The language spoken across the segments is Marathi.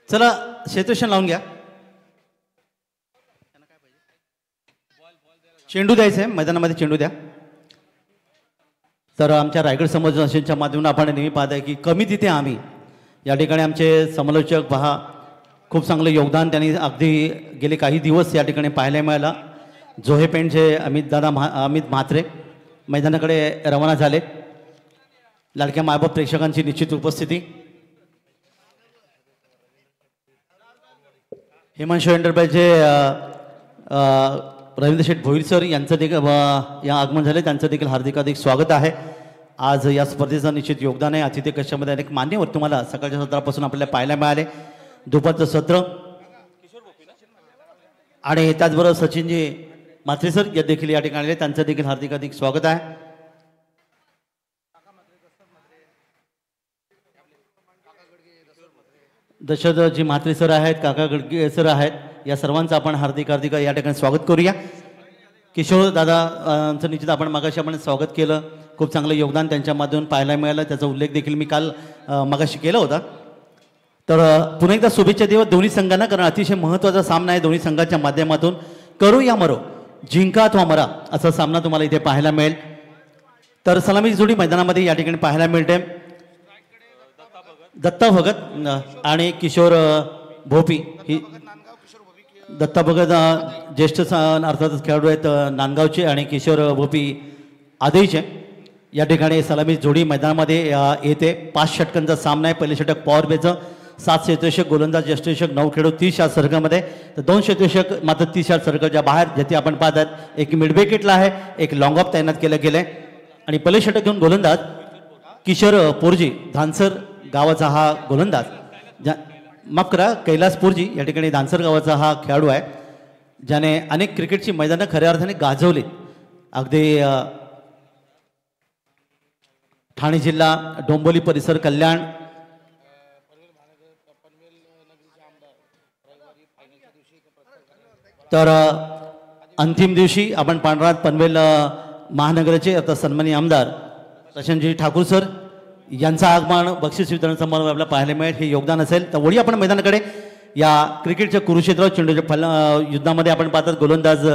चला क्षेत्ररक्षण लावून घ्या. चेंडू द्यायचा आहे मैदानामध्ये, चेंडू द्या. तर आमच्या रायगड समाजाच्या माध्यमातून आपण नेहमी पाहत आहे की कमी तिथे आम्ही या ठिकाणी आमचे समालोचक पहा खूप चांगलं योगदान त्यांनी अगदी गेले काही दिवस या ठिकाणी पाहायला मिळालं. जोहे पेंटचे अमित म्हात्रे मैदानाकडे रवाना झाले. लाडक्या मायबाप प्रेक्षकांची निश्चित उपस्थिती. हिमांशू एंटरप्राइजचे रवींद्र शेठ भोईर सर यांचं देखील या आगमन झाले, त्यांचं देखील हार्दिक स्वागत आहे. आज या स्पर्धेचं निश्चित योगदान आहे. अतिथी कक्षामध्ये अनेक मान्यवर तुम्हाला सकाळच्या सत्रापासून आपल्याला पाहायला मिळाले. दुपारचं सत्र आणि त्याचबरोबर सचिनजी म्हात्रे सर या देखील या ठिकाणी आले, त्यांचं देखील हार्दिक स्वागत आहे. दशरथजी म्हात्रे सर आहेत, काका गडगे सर आहेत, या सर्वांचं आपण हार्दिक या ठिकाणी स्वागत करूया. किशोर दादांचं निश्चित आपण मागाशी आपण स्वागत केलं. खूप चांगलं योगदान त्यांच्या माध्यमातून पाहायला मिळालं, त्याचा उल्लेख देखील मी काल मागाशी केला होता. तर पुन्हा एकदा शुभेच्छा देवा दोन्ही संघांना, कारण अतिशय महत्त्वाचा सामना आहे. दोन्ही संघाच्या माध्यमातून करू या मरो, जिंका अथवा मरा असा सामना तुम्हाला इथे पाहायला मिळेल. तर सलामी जोडी मैदानामध्ये या ठिकाणी पाहायला मिळते. दत्ता भगत आणि किशोर भोपी ही दत्ता भगत ज्येष्ठ अर्थातच खेळाडू आहेत नांदगावचे आणि किशोर भोपी आदेशचे. या ठिकाणी सलामी जोडी मैदानामध्ये येते. 5 षटकांचा सामना आहे. पहिले षटक पॉवर प्लेचं, 7 क्षेत्ररक्षक गोलंदाज, ज्येष्ठ रक्षक 9 खेळाडू 30 या सर्कलमध्ये, तर 2 क्षेत्ररक्षक मात्र 30 या सर्कलच्या बाहेर, ज्याचे आपण पाहतात एक मिड विकेटला आहे, एक लॉंग ऑफ तैनात केलं गेलं आहे. आणि पहिले षटक घेऊन गोलंदाज किशोर पोरजी, धानसर गावाचा हा गोलंदाज, माफ करा कैलास पोरजी या ठिकाणी धानसर गावाचा हा खेळाडू आहे, ज्याने अनेक क्रिकेटची मैदानं खऱ्या अर्थाने गाजवली. अगदी ठाणे जिल्हा, डोंबिवली परिसर, कल्याण, तर अंतिम दिवशी आपण पांढरात पनवेल महानगराचे आता सन्माननीय आमदार प्रशांतजी ठाकूर सर यांचा आगमन, बक्षीस वितरण समारंभ आपल्याला पाहायला मिळेल. हे योगदान असेल. तर वळी आपण मैदानाकडे. या क्रिकेटच्या कुरुक्षेत्रावर चेंडूच्या युद्धामध्ये आपण पाहतात गोलंदाज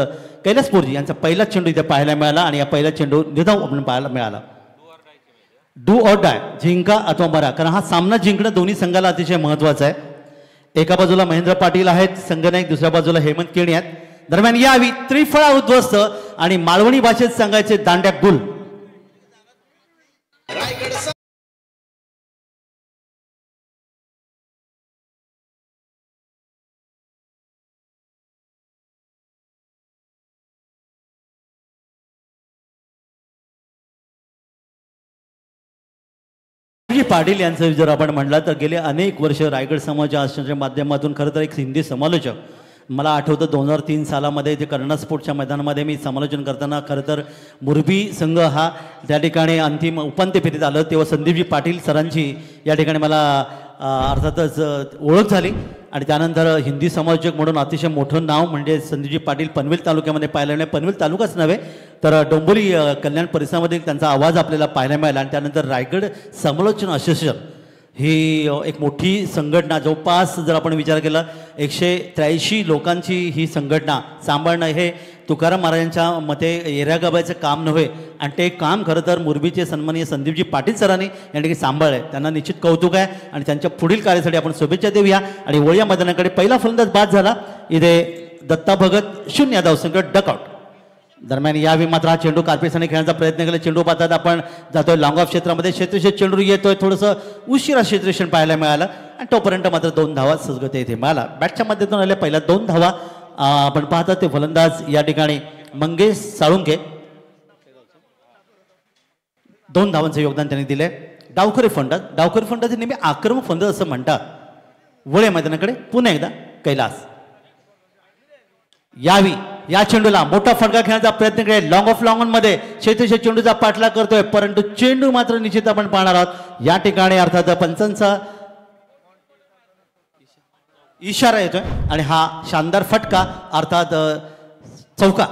कैलास पोरजी यांचा पहिला चेंडू इथे पाहायला मिळाला आणि या पहिला चेंडू निधाव आपण पाहायला मिळाला. डू ऑर डाय, जिंका अथवा मरा, कारण हा सामना जिंकणं दोन्ही संघाला अतिशय महत्त्वाचं आहे. एका बाजूला महेंद्र पाटील आहेत संघनायक, दुसऱ्या बाजूला हेमंत केणी आहेत. दरम्यान यावी त्रिफळा उद्ध्वस्त आणि मालवणी भाषेत सांगायचे दांड्या गुल. पाटील यांचं जर आपण म्हटलं तर गेले अनेक वर्ष रायगड समाजाच्या माध्यमातून खरं तर एक हिंदी समालोचक, मला आठवतं 2003 सालामध्ये ते कर्णा स्पोर्टच्या मैदानामध्ये मी समालोचन करताना खरं तर मुरबी संघ हा त्या ठिकाणी अंतिम उपांत्य फेरीत आलं, तेव्हा संदीपजी पाटील सरांची या ठिकाणी मला अर्थातच ओळख झाली. आणि त्यानंतर हिंदी समालोचक म्हणून अतिशय मोठं नाव म्हणजे संदीपजी पाटील पनवेल तालुक्यामध्ये पाहायला मिळाले. पनवेल तालुकाच नव्हे तर डोंबिवली कल्याण परिसरामध्ये त्यांचा आवाज आपल्याला पाहायला मिळाला. आणि त्यानंतर रायगड समालोचन असोसिएशन ही एक मोठी संघटना, जवळपास जर आपण विचार केला 183 लोकांची ही संघटना सांभाळणं हे तुकाराम महाराजांच्या मते एऱ्यागाबाचं काम नव्हे. आणि ते काम खरं तर मुरबीचे सन्माननीय संदीपजी पाटील सरांनी या ठिकाणी सांभाळलं आहे. त्यांना निश्चित कौतुक आहे आणि त्यांच्या पुढील कार्यासाठी आपण शुभेच्छा देऊया. आणि वळिया मैदानाकडे पहिला फलंदाज बाद झाला. इथे दत्ता भगत 0 धावसंख्येत डकआउट. दरम्यान यावेळी मात्र हा चेंडू कार्पेट्सने खेळण्याचा प्रयत्न केला. चेंडू पाहतात आपण जातोय लॉंग ऑफ क्षेत्रामध्ये, क्षेत्ररक्षक चेंडू येतोय, थोडंसं उशिरा क्षेत्ररक्षण पाहायला मिळालं आणि तोपर्यंत मात्र 2 धावा सहजगत्या इथे मिळाला. बॅटच्या माध्यमातून आल्या पहिल्या 2 धावा आपण पाहतात ते फलंदाज या ठिकाणी मंगेश साळुंके 2 धावांचं योगदान त्यांनी दिले. डावखरे फलंदाज नेहमी आक्रमक फलंदाज असं म्हणतात. वळे मैदानाकडे पुन्हा एकदा कैलास. यावी या चेंडूला मोठा फटका खेळण्याचा प्रयत्न करेल. लॉंग ऑफ लॉंग ऑन मध्ये क्षेत्ररक्षक चेंडूचा पाठलाग करतोय, परंतु चेंडू मात्र निश्चित आपण पाहणार आहोत. या ठिकाणी अर्थात पंचांचा इशारा येतोय आणि हा शानदार फटका अर्थात चौका.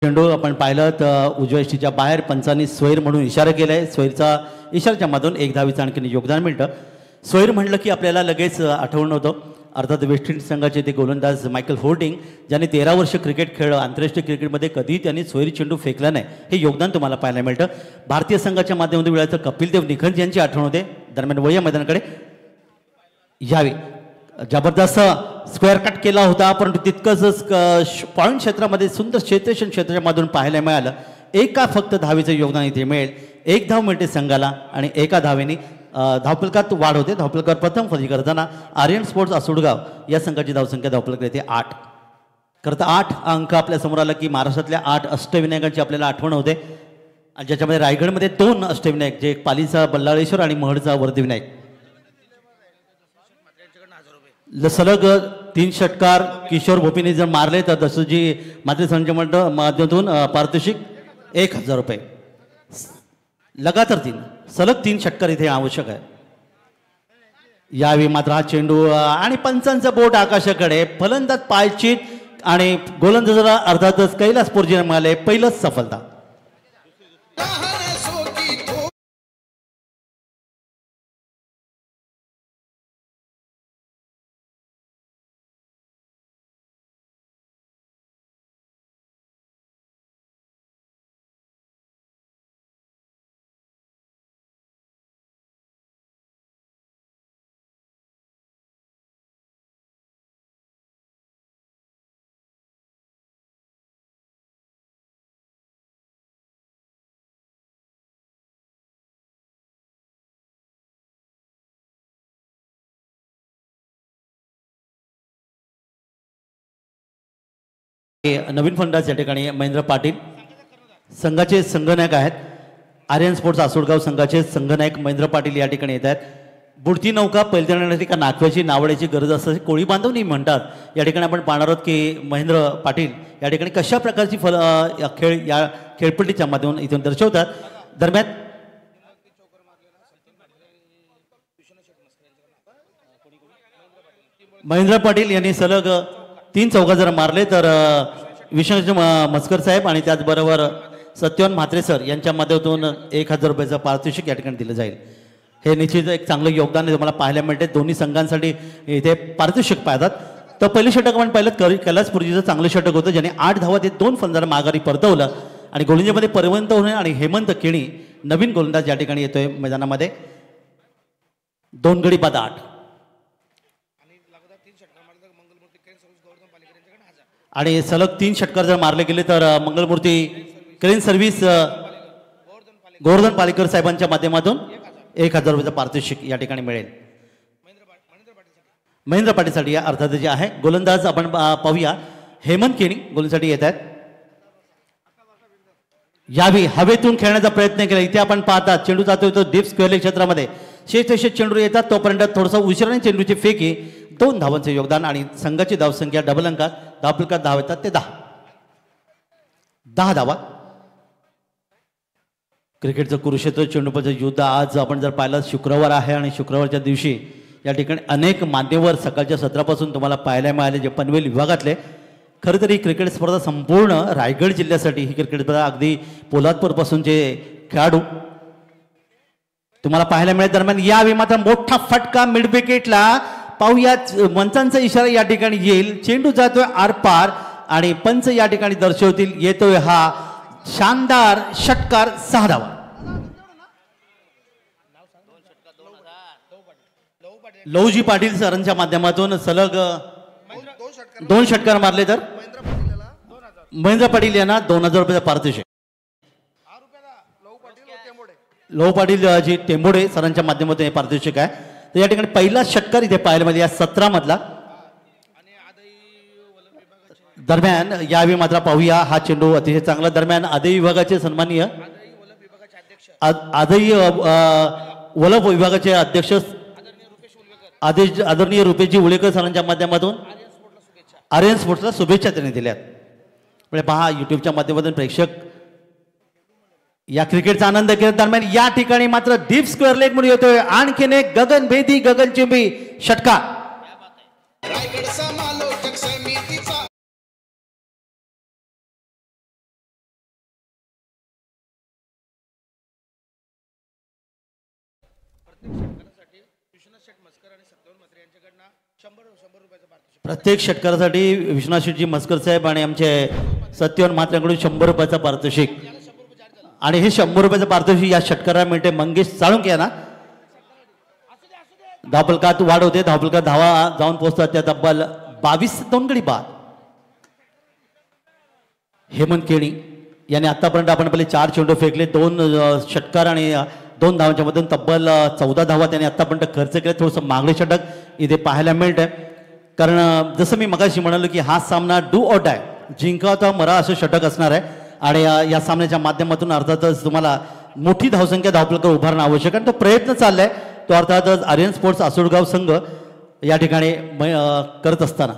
चेंडू आपण पाहिलं तर उजव्या यष्टीच्या बाहेर पंचांनी स्वैर म्हणून इशारा केलाय. स्वैरचा इशाऱ्याच्या मधून एक धावीचं आणखीन योगदान मिळतं. स्वैर म्हटलं की आपल्याला लगेच आठवण होतं अर्थात वेस्ट इंडिज संघाचे ते गोलंदाज मायकल होल्डिंग ज्यांनी 13 वर्ष क्रिकेट खेळलं. आंतरराष्ट्रीय क्रिकेटमध्ये कधीही त्यांनी स्वैरी चेंडू फेकला नाही, हे योगदान तुम्हाला पाहायला मिळतं. भारतीय संघाच्या माध्यमातून वेळाचं कपिल देव निखंज यांची आठवण होते. दरम्यान वया मैदानाकडे यावी जबरदस्त स्क्वेअर कट केला होता, परंतु तितकंच पॉईंट क्षेत्रामध्ये सुंदर क्षेत्ररक्षण क्षेत्राच्या मधून पाहायला मिळालं. एका फक्त धावेचं योगदान इथे मिळेल. एक धाव मिळते संघाला आणि एका धावेने धावफलकात वाढ होते. धावफलकावर प्रथम फलंदाजी करताना आर्यन स्पोर्ट्स आसुडगाव या संघाची धावसंख्या धावफलक येते 8. खरं तर 8 अंक आपल्या समोर आला की महाराष्ट्रातल्या 8 अष्टविनायकांची आपल्याला आठवण होते, ज्याच्यामध्ये रायगडमध्ये 2 अष्टविनायक, जे एक पालीचा बल्लाळेश्वर आणि महडचा वर्धिविनायक. सलग 3 षटकार किशोर भोपीने जर मारले तर दसोजी मात्र संघ माध्यमातून पारितोषिक 1000 रुपये. लगातार 3 सलग 3 षटकार इथे आवश्यक आहे. यावेळी मात्र हा चेंडू आणि पंचांचं बोट आकाशाकडे, फलंदाज पायचीत आणि गोलंदाजाला अर्थातच कैलास पोर्जीने मिळाले पहिलंच सफलता. नवीन फलंदाज या ठिकाणी महेंद्र पाटील संघाचे संघनायक आहेत. आर्यन स्पोर्ट्स आसोडगाव संघाचे संघनायक महेंद्र पाटील या ठिकाणी येत आहेत. बुडती नौका पैलण्यासाठी का नाखव्याची नावड्याची गरज असते कोळी बांधवनी म्हणतात. या ठिकाणी आपण पाहणार आहोत की महेंद्र पाटील या ठिकाणी कशा प्रकारची खेळ या खेळपट्टीच्या माध्यमातून इथून दर्शवतात. दरम्यान महेंद्र पाटील यांनी सलग 3 चौका जर मारले तर विष्णू मस्कर साहेब आणि त्याचबरोबर सत्यवान म्हात्रे सर यांच्या माध्यमातून 1000 रुपयाचं पारितोषिक या ठिकाणी दिलं जाईल. हे निश्चित एक चांगलं योगदान तुम्हाला पाहायला मिळते. दोन्ही संघांसाठी इथे पारितोषिक पाहतात. तर पहिलं षटक आपण पाहिलं कैलास पुर्जीचं चांगलं षटक होतं, ज्याने 8 धावा ते 2 फलंदाज माघारी परतवलं आणि गोलंदाजीमध्ये परिवर्तन होणे आणि हेमंत केणी नवीन गोलंदाज या ठिकाणी येतोय मैदानामध्ये. 2 गडी बाद 8 आणि सलग 3 षटकार जर मारले गेले तर मंगलमूर्ती क्रेन सर्व्हिस गोवर्धन पालेकर साहेबांच्या माध्यमातून 1000 रुपयाचं पारितोषिक या ठिकाणी मिळेल. महेंद्र पाटीलसाठी या अर्थात जे आहे गोलंदाज आपण पाहूया. हेमंत केणी गोलंदाजीसाठी येत आहेत. यावेळी हवेतून खेळण्याचा प्रयत्न केला. इथे आपण पाहतात चेंडू जातोय तो डीप स्क्वेअर क्षेत्रामध्ये. शेष चेंडू येतात तोपर्यंत थोडासा उशिराने चेंडूची फेकी. 2 धावांचे योगदान आणि संघाची धावसंख्या डबल अंकात धावफलकात धाव येतात ते 10 धावा. क्रिकेटचं कुरुक्षेत्र चेंडूपचं युद्ध आज आपण जर पाहिलं शुक्रवार आहे आणि शुक्रवारच्या दिवशी या ठिकाणी अनेक मान्यवर सकाळच्या सत्रापासून तुम्हाला पाहायला मिळाले जे पनवेल विभागातले. खरं तर ही क्रिकेट स्पर्धा संपूर्ण रायगड जिल्ह्यासाठी ही क्रिकेट स्पर्धा अगदी पोलादपूरपासूनचे खेळाडू तुम्हाला पाहायला मिळेल. दरम्यान यावेळी मात्र मोठा फटका मिड विकेटला पाहूया. मंचांचा इशारा या ठिकाणी येईल. चेंडू जातोय आरपार आणि पंच या ठिकाणी दर्शवतील येतोय हा शानदार षटकार 6 धावा. लवजी पाटील सरांच्या माध्यमातून सलग 2 षटकार मारले तर महेंद्र पाटील यांना 2000 रुपयाचा पारितोषिक. लव पाटील जी टेंबोडे सरांच्या माध्यमातून हे पारितोषिक आहे. तर या ठिकाणी पहिला षटकार इथे पाहायला मिळाला या 17 मधला. दरम्यान यावेळी मात्र पाहूया हा चेंडू अतिशय चांगला. दरम्यान आदई विभागाचे सन्माननीय आदई वलभ विभागाचे अध्यक्ष आदरणीय रुपेशजी उळेकर सरांच्या माध्यमातून आर्यन स्पोर्ट्सला शुभेच्छा त्यांनी दिल्यात. म्हणजे पहा युट्यूबच्या माध्यमातून प्रेक्षक या क्रिकेटचा आनंद घेत. दरम्यान या ठिकाणी मात्र डीप स्क्वेअर लेग म्हणून येतोय आणखीन एक गगनभेदी गगनचुंबी षटकार. प्रत्येक षटकारासाठी विश्वनाथ शेटजी मस्कर साहेब आणि आमचे सत्यवन म्हात्रेकडून 100 रुपयाचा पारितोषिक आणि हे 100 रुपयाचं पारितोषिक या षटकाराला मिळते मंगेश साळुंके यांना. धावफलकात वाढ होते, धावफलकात धावा जाऊन पोहोचतात त्या तब्बल 22 2 गडी बाद. हेमंत केणी यांनी आतापर्यंत आपण पहिले 4 चेंडू फेकले, 2 षटकार आणि 2 धावांच्या मधून तब्बल 14 धावा त्यांनी आतापर्यंत खर्च केले. थोडंसं मागणे षटक इथे पाहायला मिळतंय, कारण जसं मी मगाशी म्हणालो की हा सामना डू ऑर डाय, जिंकावता मरा असं षटक असणार आहे. आणि या सामन्याच्या माध्यमातून अर्थातच तुम्हाला मोठी धावसंख्या धावफलकावर उभारणं आवश्यक आहे. तो प्रयत्न चाललाय तो अर्थातच आर्यन स्पोर्ट्स आसुडगाव संघ या ठिकाणी करत असताना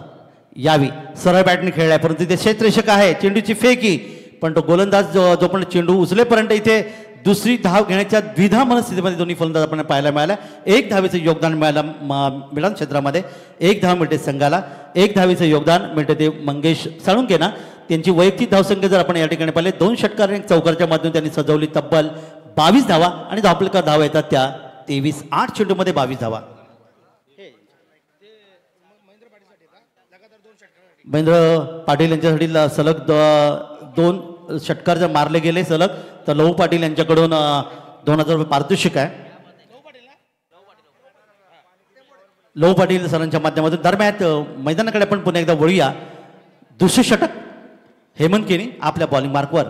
यावी सरळ बॅटने खेळलाय, परंतु इथे क्षेत्ररक्षक आहे, चेंडूची फेकी, पण तो गोलंदाज जो पण चेंडू उचलेपर्यंत इथे दुसरी धाव घेण्याच्या द्विधा मनस्थितीमध्ये दोन्ही फलंदाज आपण पाहायला मिळाला. 1 धावेचं योगदान मिळालं क्षेत्रामध्ये, 1 धाव मिळते संघाला, 1 धावेचं योगदान मिळते ते मंगेश साळुंके ना. त्यांची वैयक्तिक धावसंख्या जर आपण या ठिकाणी पाहिले 2 षटकार आणि 1 चौकारच्या माध्यमातून त्यांनी सजवली तब्बल 22 धावा आणि धावफलकात धावा येतात त्या 23. 8 चेंडूमध्ये 22 धावा. महेंद्र पाटील यांच्यासाठी सलग 2 षटकार जर मारले गेले सलग तर लहू पाटील यांच्याकडून 2000 रुपये पारितोषिक आहे. लहू पाटील सरांच्या माध्यमातून. दरम्यान मैदानाकडे आपण पुन्हा एकदा वळूया. दुसरे षटक हेमंत केनी आपल्या बॉलिंग मार्कवर.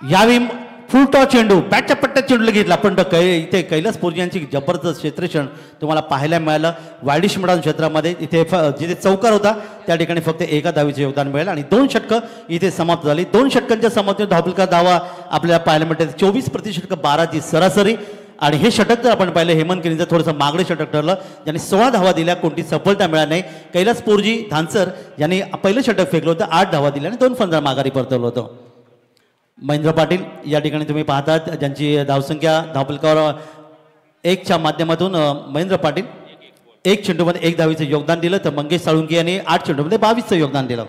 यावेळी फुल टॉस चेंडू बॅटच्या पट्ट्यात चेंडूला घेतला, पण इथे कैलास पोरजी यांची जबरदस्त क्षेत्ररक्षण तुम्हाला पाहायला मिळालं. वायडिश मैदान क्षेत्रामध्ये इथे जिथे चौकार होता त्या ठिकाणी फक्त 1 धावेचे योगदान मिळेल आणि 2 षटकं इथे समाप्त झाली. 2 षटकांच्या समाप्तीत धावफलकात धावा आपल्याला पाहायला मिळते 24 प्रति षटक 12ची सरासरी. आणि हे षटक जर आपण पाहिलं हेमंत केनीचं थोडंसं मागडे षटक ठरलं, ज्यांनी 16 धावा दिल्या, कोणती सफलता मिळाली नाही. कैलास पोरजी धानसर यांनी पहिलं षटक फेकलं होतं, 8 धावा दिल्या आणि 2 फलंदाज माघारी परतवलं होतं. महेंद्र पाटील या ठिकाणी तुम्ही पाहतात ज्यांची धावसंख्या धावफलकावर 1च्या माध्यमातून महेंद्र पाटील 1 चेंडूमध्ये 1 धावेचं योगदान दिलं, तर मंगेश साळुंके यांनी 8 चेंडूमध्ये 22चं योगदान दिलं.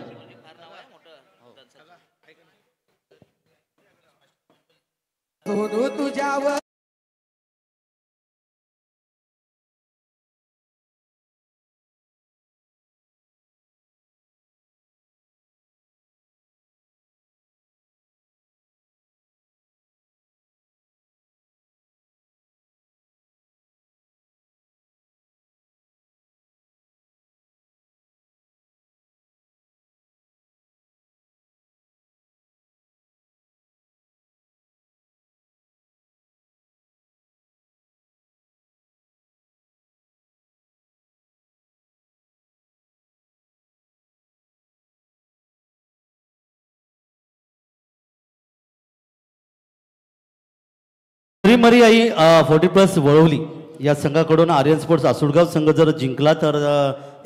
मरी आई 40+ वळवली या संघाकडून आर्यन स्पोर्ट्स आसुडगाव संघ जर जिंकला तर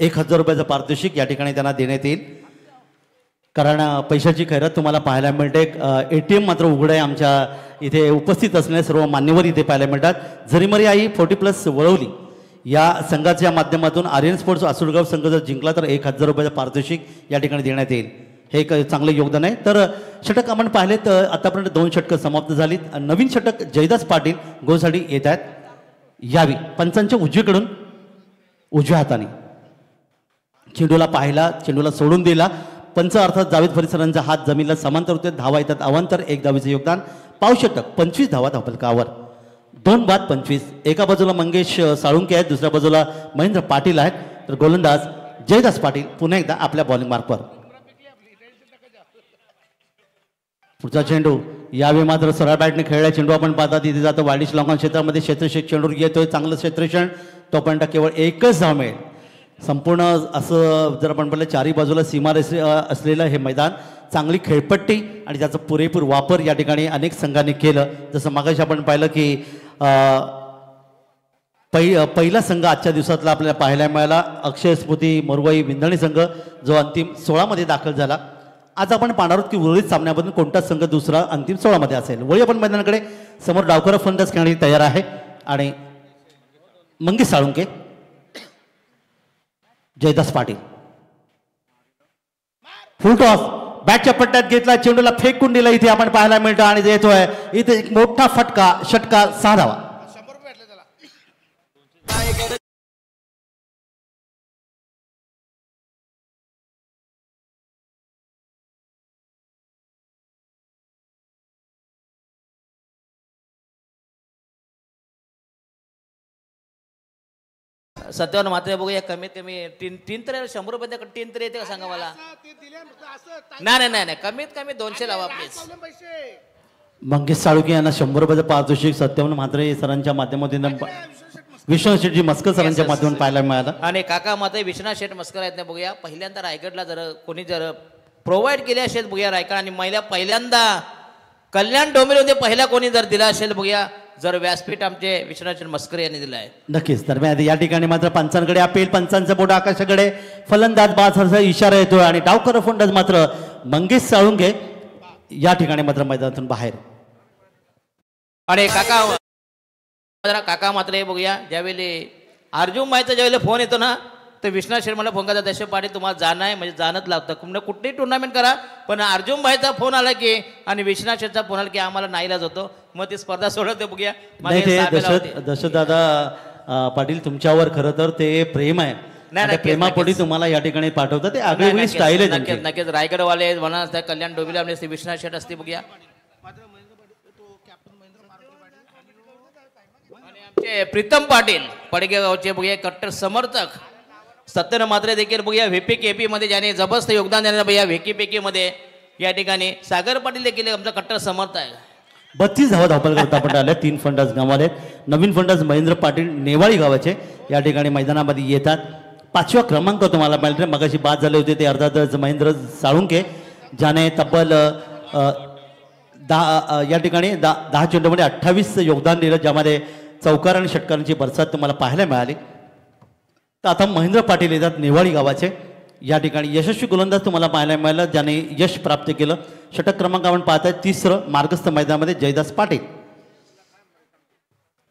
1000 रुपयाचं पारितोषिक या ठिकाणी त्यांना देण्यात येईल. कारण पैशाची खैरात तुम्हाला पाहायला मिळते. ATM मात्र उघडं आहे. आमच्या इथे उपस्थित असलेले सर्व मान्यवर इथे पाहायला मिळतात. झरीमरी आई 40+ वळवली या संघाच्या माध्यमातून आर्यन स्पोर्ट्स आसुडगाव संघ जर जिंकला तर 1000 रुपयाचं पारितोषिक या ठिकाणी देण्यात येईल. हे एक चांगलं योगदान आहे. तर षटक आपण पाहिले तर आतापर्यंत 2 षटकं समाप्त झालीत. नवीन षटक जयदास पाटील गोलसाठी येत आहेत. यावी पंचांच्या उजवीकडून उजव्या हाताने चेंडूला पाहिला, चेंडूला सोडून दिला. पंच अर्थात जावेद फरीसरांचा हात जमिनीला समांतर होते. धावा येतात अवांतर. 1 धावेचं योगदान. पाव षटक 25 धावा धावफलकावर. 2 बाद 25. एका बाजूला मंगेश साळुंके आहेत, दुसऱ्या बाजूला महेंद्र पाटील आहेत. तर गोलंदाज जयदास पाटील पुन्हा एकदा आपल्या बॉलिंग मार्कवर. पुढचा चेंडू यावेळी मात्र सरळ बॅटने खेळला चेंडू आपण पाहता तिथे जातो वाडीश लॉंगॉन क्षेत्रामध्ये. क्षेत्ररक्षक चेंडू येतोय, चांगलं क्षेत्ररक्षण. तोपर्यंत केवळ 1च धाव मिळेल. संपूर्ण असं जर आपण पाहिलं चारी बाजूला सीमा असलेलं हे मैदान, चांगली खेळपट्टी आणि त्याचा पुरेपूर वापर या ठिकाणी अनेक संघांनी केलं. जसं मागाशी आपण पाहिलं की पहिला संघ आजच्या दिवसातला आपल्याला पाहायला मिळाला अक्षय स्मृती मोरवाई विंधणी संघ, जो अंतिम 16 मध्ये दाखल झाला. आज आपण पाहणार आहोत की उर्वरित सामन्यामधून कोणता संघ दुसरा अंतिम 16 मध्ये असेल. वळी आपण मैदानाकडे. समोर डावकर फलंदाज खेळण्यासाठी तयार आहे आणि मंगेश साळुंके, जयदास पाटील. फुल टॉस बॅटच्या पट्ट्यात घेतला, चेंडूला फेकून दिला इथे आपण पाहायला मिळतं आणि येतोय इथे एक मोठा फटका. षटकार 6 धावा. सत्यावर मात्र बघूया कमीत कमी तीन तरी 100 रुपये टीन तरी येते का सांगा मला. नाही नाही नाही कमीत कमी 200 लावा प्लीज. मंगेश साळुंके यांना 100 रुपयाचं पारितोषिक सत्यवान म्हात्रे सरांच्या माध्यमातून विश्वनाथ शेठजी मस्कर सरांच्या माध्यमातून पाहायला मिळालं. आणि काका मात्र विश्वनाथ शेठ मस्कर आहेत ना बघूया. पहिल्यांदा रायगडला जर कोणी जर प्रोव्हाइड केले असेल बघूया रायगड आणि महिला पहिल्यांदा कल्याण डोंबिवलीमध्ये पहिला कोणी जर दिला असेल बघूया जर व्यासपीठ आमचे विश्वनाथ शेठ मस्कर यांनी दिला आहे. नक्कीच. दरम्यान या ठिकाणी मात्र पंचांकडे अपील, पंचांचं बोट आकाशाकडे, फलंदाज बाज इशारा येतोय आणि डावकर फंडाज मात्र मंगेश साळुंके या ठिकाणी मात्र मैदानातून बाहेर. आणि काका मात्र हे बघूया ज्यावेळी अर्जुन माईचा ज्यावेळेला फोन येतो ना तर विश्वनाथ शेठ मला फोन करतात दशे पाटील तुम्हाला जाणं आहे म्हणजे जाणंच लागतं कुठलीही टुर्नामेंट करा पण अर्जुन भाईचा फोन आला की आणि विश्वनाथ शेठचा फोन आला की आम्हाला नाईलाज होतो मग ती स्पर्धा सोडवते बघूया. दशरथदादा पाटील तुमच्यावर खरं तर ते प्रेम आहे. नाही प्रेमापोटी तुम्हाला या ठिकाणी पाठवतात ते आगळी स्टाईल आहे. नक्कीच रायगडवाले म्हणा कल्याण डोंबिवली विश्वनाथ शेठ असते बघूया. आमचे प्रीतम पाटील पडगेगावचे बघूया कट्टर समर्थक. सत्यन मात्रे देखील बघूया व्हीपी केपी मध्ये ज्याने जबरदस्त योगदान देण्याचं बघूया व्हीपी मध्ये या ठिकाणी सागर पाटील देखील आमचा कट्टर समर्थ आहे. 32 धावा धावपल करता पण आले. 3 फंडाज गमावले. नवीन फंडाज महेंद्र पाटील नेवाळी गावाचे या ठिकाणी मैदानामध्ये येतात. 5वा क्रमांक तुम्हाला मिळाले. मगाशी बाद झाले होते ते अर्थातच महेंद्र साळुंके ज्याने तब्बल 10 या ठिकाणी 10 चेंडूमध्ये 28 योगदान दिलं ज्यामध्ये चौकार आणि षटकारांची बरसात तुम्हाला पाहायला मिळाली. तर आता महेंद्र पाटील येतात नेवाळी गावाचे या ठिकाणी यशस्वी गोलंदाज तुम्हाला पाहायला मिळालं ज्याने यश प्राप्त केलं. षटक क्रमांक आपण पाहताय 3रं मार्गस्थ मैदानामध्ये जयदास पाटील.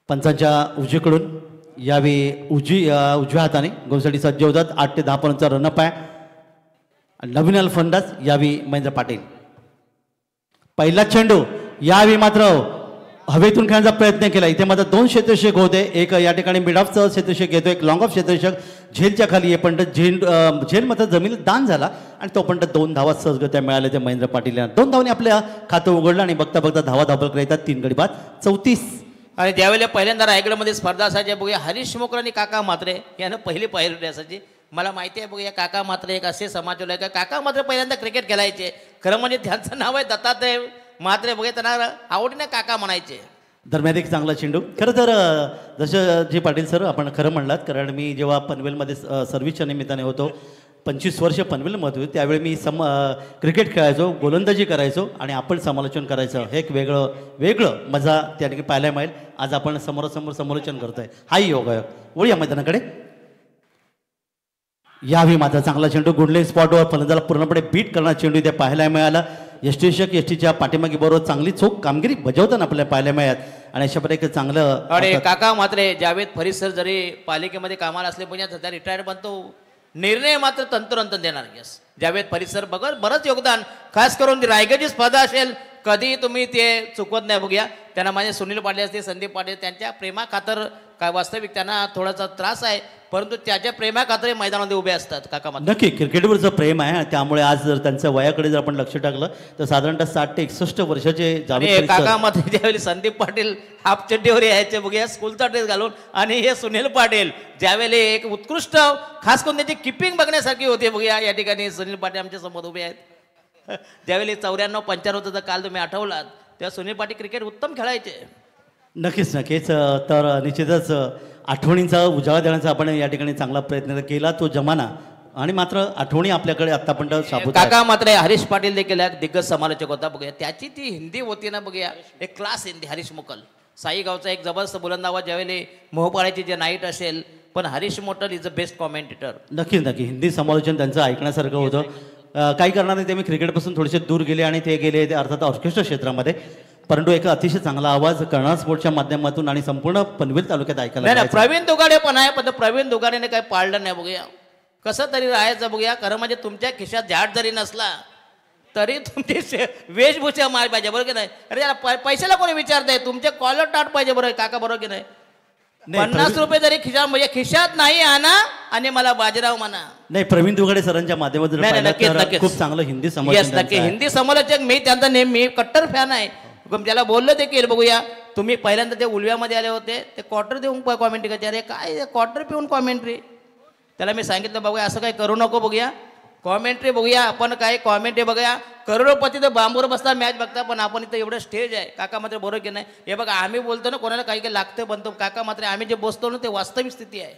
पंचांच्या उजवीकडून यावेळी उजव्या हाताने गोंसाठी सज्ज होतात. 8 ते 10 पर्यंतचा रनअप आहे. नवीन फंडाज यावेळी महेंद्र पाटील. पहिला चेंडू यावेळी मात्र हवेतून खेळण्याचा प्रयत्न केला. इथे मात्र 2 क्षेत्ररक्षक होते. एक या ठिकाणी मिड ऑफचं क्षेत्ररक्षक येतो एक लॉंग ऑफ क्षेत्ररक्षक झेलच्या खाली आहे पण झेल मात्र जमिनीत दान झाला आणि तो पण 2 धावा सहजगत्या मिळाल्या ते महेंद्र पाटील यांना. 2 धावांनी आपल्या खातं उघडलं आणि बघता बघता धावा धावपल येतात. 3 गडी बाद 34. आणि त्यावेळेला पहिल्यांदा रायगडमध्ये स्पर्धा असायची बघूया हरीश मोकर आणि काका मात्रे यानं पहिली पाहिली असायची. मला माहिती आहे बघूया काका मात्रे एक असे समाजवाले का काका मात्र पहिल्यांदा क्रिकेट खेळायचे. खरं म्हणजे त्यांचं नाव आहे दत्तात्रय मात्रे बघा त्यांना आवडीने काका म्हणायचे. दरम्यान एक चांगला चेंडू. खरं तर जसं जे पाटील सर आपण खरं म्हणलात कारण मी जेव्हा पनवेलमध्ये सर्व्हिसच्या निमित्ताने होतो 25 वर्ष पनवेलमध्ये होते त्यावेळी मी क्रिकेट खेळायचो गोलंदाजी करायचो आणि आपण समालोचन करायचं हे एक वेगळं मजा त्या ठिकाणी पाहायला मिळेल. आज आपण समोरासमोर समालोचन करतोय हाही योगायोग. वळूया मैदानाकडे. यावेळी मात्र चांगला चेंडू गुंडले स्पॉटवर फलंदाजाला पूर्णपणे बीट करणारा चेंडू इथे पाहायला मिळाला. यष्टीशक एसटीच्या पाठीमागे बरोबर चांगली चोख कामगिरी बजावताना आपल्याला पाहायला मिळत आणि अशा प्रकारे चांगलं. अरे काका मात्र जावेद फरीद सर जरी पालिकेमध्ये कामाला असले पण सध्या रिटायर्ड बनतो निर्णय मात्र तंतोतंत देणार. यस जावेद फरीद सर बघा बरंच योगदान खास करून रायगडची स्पर्धा असेल कधी तुम्ही ते चुकवत नाही बघूया. त्यांना माझे सुनील पाटील असते संदीप पाटील त्यांच्या प्रेमा खातर काय वास्तविक त्यांना थोडासा त्रास आहे परंतु त्याच्या प्रेमा खातर मैदानामध्ये उभे असतात काका मात्र. नक्की क्रिकेटवरचं प्रेम आहे त्यामुळे आज जर त्यांच्या वयाकडे जर आपण लक्ष टाकलं तर साधारणतः 60 ते 61 वर्षाचे जावेद काका मात्र ज्यावेळी संदीप पाटील हाफ चड्डीवर यायचे बघूया स्कूलचा ड्रेस घालून आणि हे सुनील पाटील ज्यावेळी एक उत्कृष्ट खास करून त्याची किपिंग बघण्यासारखी होती बघूया. या ठिकाणी सुनील पाटील आमच्या समोर उभे आहेत. ज्यावेळी 94-95 काल तुम्ही आठवलात तेव्हा सुनील पाटील क्रिकेट उत्तम खेळायचे. नक्कीच तर निश्चितच आठवणींचा उजाळा देण्याचा आपण या ठिकाणी चांगला प्रयत्न केला तो जमाना आणि मात्र आठवणी आपल्याकडे आतापर्यंत शाबूत. काका मात्र हरीश पाटील देखील दिग्गज समालोचक होता बघूया. त्याची ती हिंदी होती ना बघूया एक क्लास हिंदी. हरीश मोकल साईगावचा एक जबरदस्त बुलंदाबाज ज्यावेळी मोहपाळ्याची जे नाईट असेल पण हरीश मोटल इज द बेस्ट कॉमेंटेटर. नक्की हिंदी समालोचन त्यांचं ऐकण्यासारखं होतं. काही कारणाने ते मी क्रिकेटपासून थोडेसे दूर गेले आणि ते गेले ते अर्थात ऑर्केस्ट्रा क्षेत्रामध्ये परंतु एक अतिशय चांगला आवाज कर्नाळ स्पोर्ट्सच्या माध्यमातून आणि संपूर्ण पनवेल तालुक्यात ऐकायला. नाही प्रवीण दुगाडे पण आहे पण प्रवीण दुगाडेने काही पाळलं नाही बघूया. कसं तरी राहायचं बघूया. खरं म्हणजे तुमच्या खिशात झाड जरी नसला तरी तुमची वेशभूषा मार पाहिजे बरोबर की नाही. अरे याला पैशाला कोणी विचारताय तुमचे कॉलर टाट पाहिजे बरोबर काका बरोबर की नाही. 50 रुपये जरी खिशात म्हणजे खिशात नाही आणा आणि मला बाजीराव म्हणा. नाही प्रवीण दुगाडे सरांच्या माध्यमातून खूप चांगलं हिंदी समालोचक हिंदी समालोचक मी त्यांचा नेहमी कट्टर फॅन आहे. त्याला बोललं देखील बघूया. तुम्ही पहिल्यांदा ते उलव्यामध्ये आले होते, ते क्वार्टर देऊन कॉमेंट्री करायचे. अरे काय क्वार्टर पिऊन कॉमेंट्री. त्याला मी सांगितलं बघूया असं काही करू नको, बघूया कॉमेंट्री बघूया आपण, काय कॉमेंट्री बघूया. करोडपती तर बांबूवर बसता मॅच बघता, पण आपण इथं एवढं स्टेज आहे. काका मात्र बरोबर की नाही. हे बघा आम्ही बोलतो ना, कोणाला काही काही लागतं बनतो. काका मात्र आम्ही जे बसतो ना ते वास्तविक स्थिती आहे.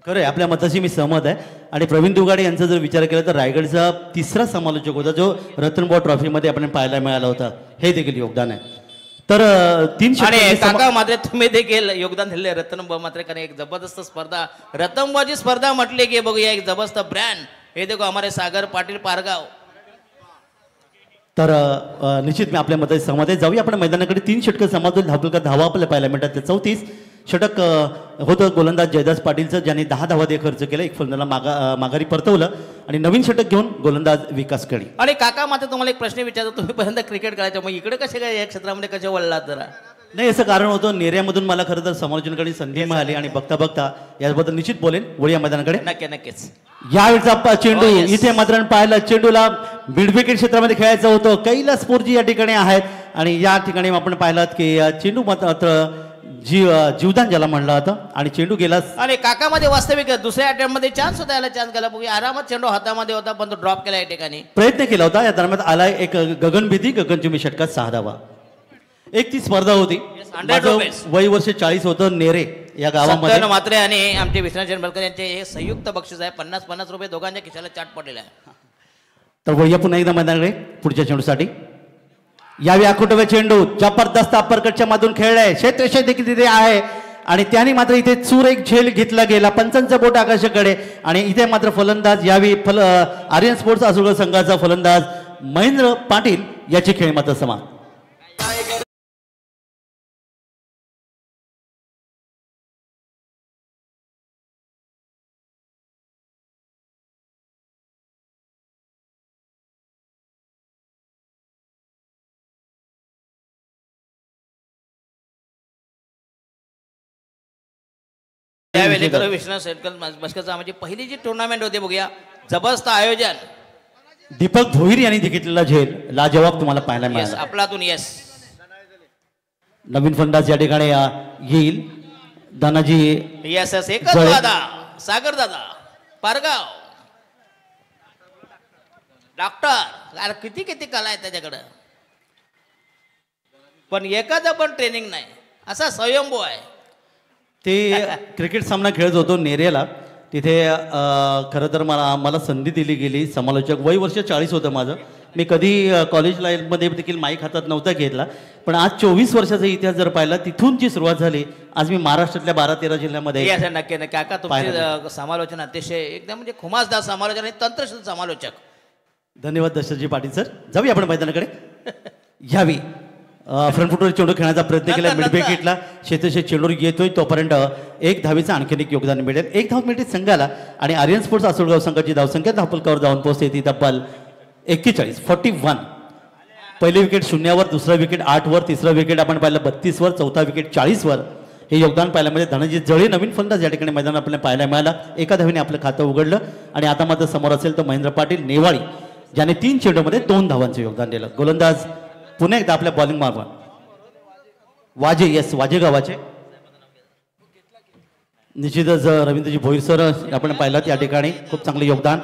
खरं आहे, आपल्या मताशी मी सहमत आहे. आणि प्रवीण दुगाडे यांचा जर विचार केला तर रायगडचा तिसरा समालोचक होता जो रतनबॉ ट्रॉफीमध्ये आपण पाहायला मिळाला होता. हे देखील योगदान आहे. तर 3 आणि काका मात्र तुम्ही देखील योगदान दिले. रतनबॉ मात्र कारण एक जबरदस्त स्पर्धा, रतनबॉची स्पर्धा म्हटली की बघूया एक जबरदस्त ब्रँड. हे देखो हमारे सागर पाटील पारगाव. तर निश्चित मी आपल्या मताशी सहमत आहे. जाऊया आपण मैदानाकडे. 3 षटकं समाजून धावा आपल्याला पाहायला मिळतात. ते 34 षटक होतं गोलंदाज जयदास पाटीलचं, ज्यांनी 10 धावा दे खर्च केला, एक फलंदाला माघारी परतवलं. आणि नवीन षटक घेऊन गोलंदाज विकास कडी. आणि काका मात्र तुम्हाला एक प्रश्न विचारतो, तुम्ही पहिल्यांदा क्रिकेट खेळायचं, मग इकडे कसे काय या क्षेत्रामध्ये कसे वळलात जरा. नाही, असं कारण होतं, नेऱ्यामधून मला खरं तर समालोचनाकडे संधी मिळाली आणि बघता बघता याबद्दल निश्चित बोलेन. वळूया मैदानाकडे. नक्कीच. यावेळचा चेंडू इथे मात्र पाहिलं, चेंडूला मिड विकेट क्षेत्रामध्ये खेळायचं होतं. कैलासपूरजी या ठिकाणी आहेत आणि या ठिकाणी आपण पाहिलं की चेंडू मात्र जीवदान ज्याला म्हणलं होतं आणि चेंडू गेला. आणि काकामध्ये वास्तविक दुसऱ्या अटेम्प्ट मध्ये चान्स होता, याला चान्स गेला बघूया. आरामात चेंडू हातामध्ये होता पण तो ड्रॉप केला या ठिकाणी. प्रयत्न केला होता, या दरम्यान आला एक गगनभेदी गगनचुंबी षटकात 6 धावा. एक ती स्पर्धा होती. माझं वय वर्ष 40 होतं. नेरे या गावामध्ये मात्र आणि आमचे विश्वनाथ शेंबलकर यांचे हे संयुक्त बक्षीस आहे. 50-50 रुपये दोघांच्या खिशाला चाट पडलेला आहे. तर वळूया पुन्हा एकदा मैदानाकडे पुढच्या चेंडूसाठी. यावेळी आखोटवे चेंडू जबरदस्त अप्परकटच्या मधून खेळलाय. क्षेत्रशय देखील तिथे आहे आणि त्याने मात्र इथे चूर एक झेल घेतला गेला. पंचांचं बोट आकाशाकडे आणि इथे मात्र फलंदाज यावेळी आर्यन स्पोर्ट्स आसुळगाव संघाचा फलंदाज महेंद्र पाटील याची खेळी मात्र समान. त्यावेळी विश्वनाथ शेटकर बसकाचा म्हणजे पहिली जी टुर्नामेंट होती बघूया, जबरदस्त आयोजन. दीपक भोईर यांनी घेतलेला झेल लाजवाब तुम्हाला पाहायला मिळाला. आपलातून येस. नवीन फलंदाज या ठिकाणी येईल दानाजी. Yes yes. एकच दादा सागर दादा पारगाव डॉक्टर. किती किती कला आहे त्याच्याकडं, पण एकाचं पण ट्रेनिंग नाही, असा स्वयंभू आहे. ते क्रिकेट सामना खेळत होतो नेरेला. तिथे खरं तर मला संधी दिली गेली समालोचक. वय वर्ष 40 होतं माझं. मी कधी कॉलेज लाईफमध्ये देखील माईक हातात नव्हता घेतला, पण आज 24 वर्षाचा इतिहास जर पाहिला, तिथून जी सुरुवात झाली, आज मी महाराष्ट्रातल्या 12-13 जिल्ह्यामध्ये. नक्की नक्की काका तुमचे समालोचन अतिशय एकदम म्हणजे खुमासदार समालोचन आणि तंत्रशुद्ध समालोचक. धन्यवाद दशरथजी पाटील सर. जाऊया आपण मैदानाकडे. यावी फ्रंट फुटवर चेंडू खेळण्याचा प्रयत्न केला. मिड विकेटला क्षेत्रशय चेंडू येतोय तोपर्यंत एक धावेचं आणखीन एक योगदान मिळेल. एक धाव मिळते संघाला आणि आर्यन स्पोर्ट्स आसुळगाव संघाची धावसंख्या धावफलकावर जाऊन पोहोचते ती तब्बल 41. पहिली विकेट 0वर, दुसरा विकेट 8वर, तिसरा विकेट आपण पाहिलं 32वर, चौथा विकेट 40वर. हे योगदान पाहायला म्हणजे धनंजय जळे नवीन फलंदाज या ठिकाणी मैदान आपल्याला पाहायला मिळाला. एका धावेने आपलं खातं उघडलं आणि आता मात्र समोर असेल तर महेंद्र पाटील नेवाळी, ज्याने 3 चेंडूमध्ये 2 धावांचं योगदान दिलं. गोलंदाज पुन्हा एकदा आपल्या बॉलिंग मार्फत वाजे. येस, वाजे गावाचे. निश्चितच रवींद्रजी भोईर सर आपण पाहिलं या ठिकाणी खूप चांगले योगदान.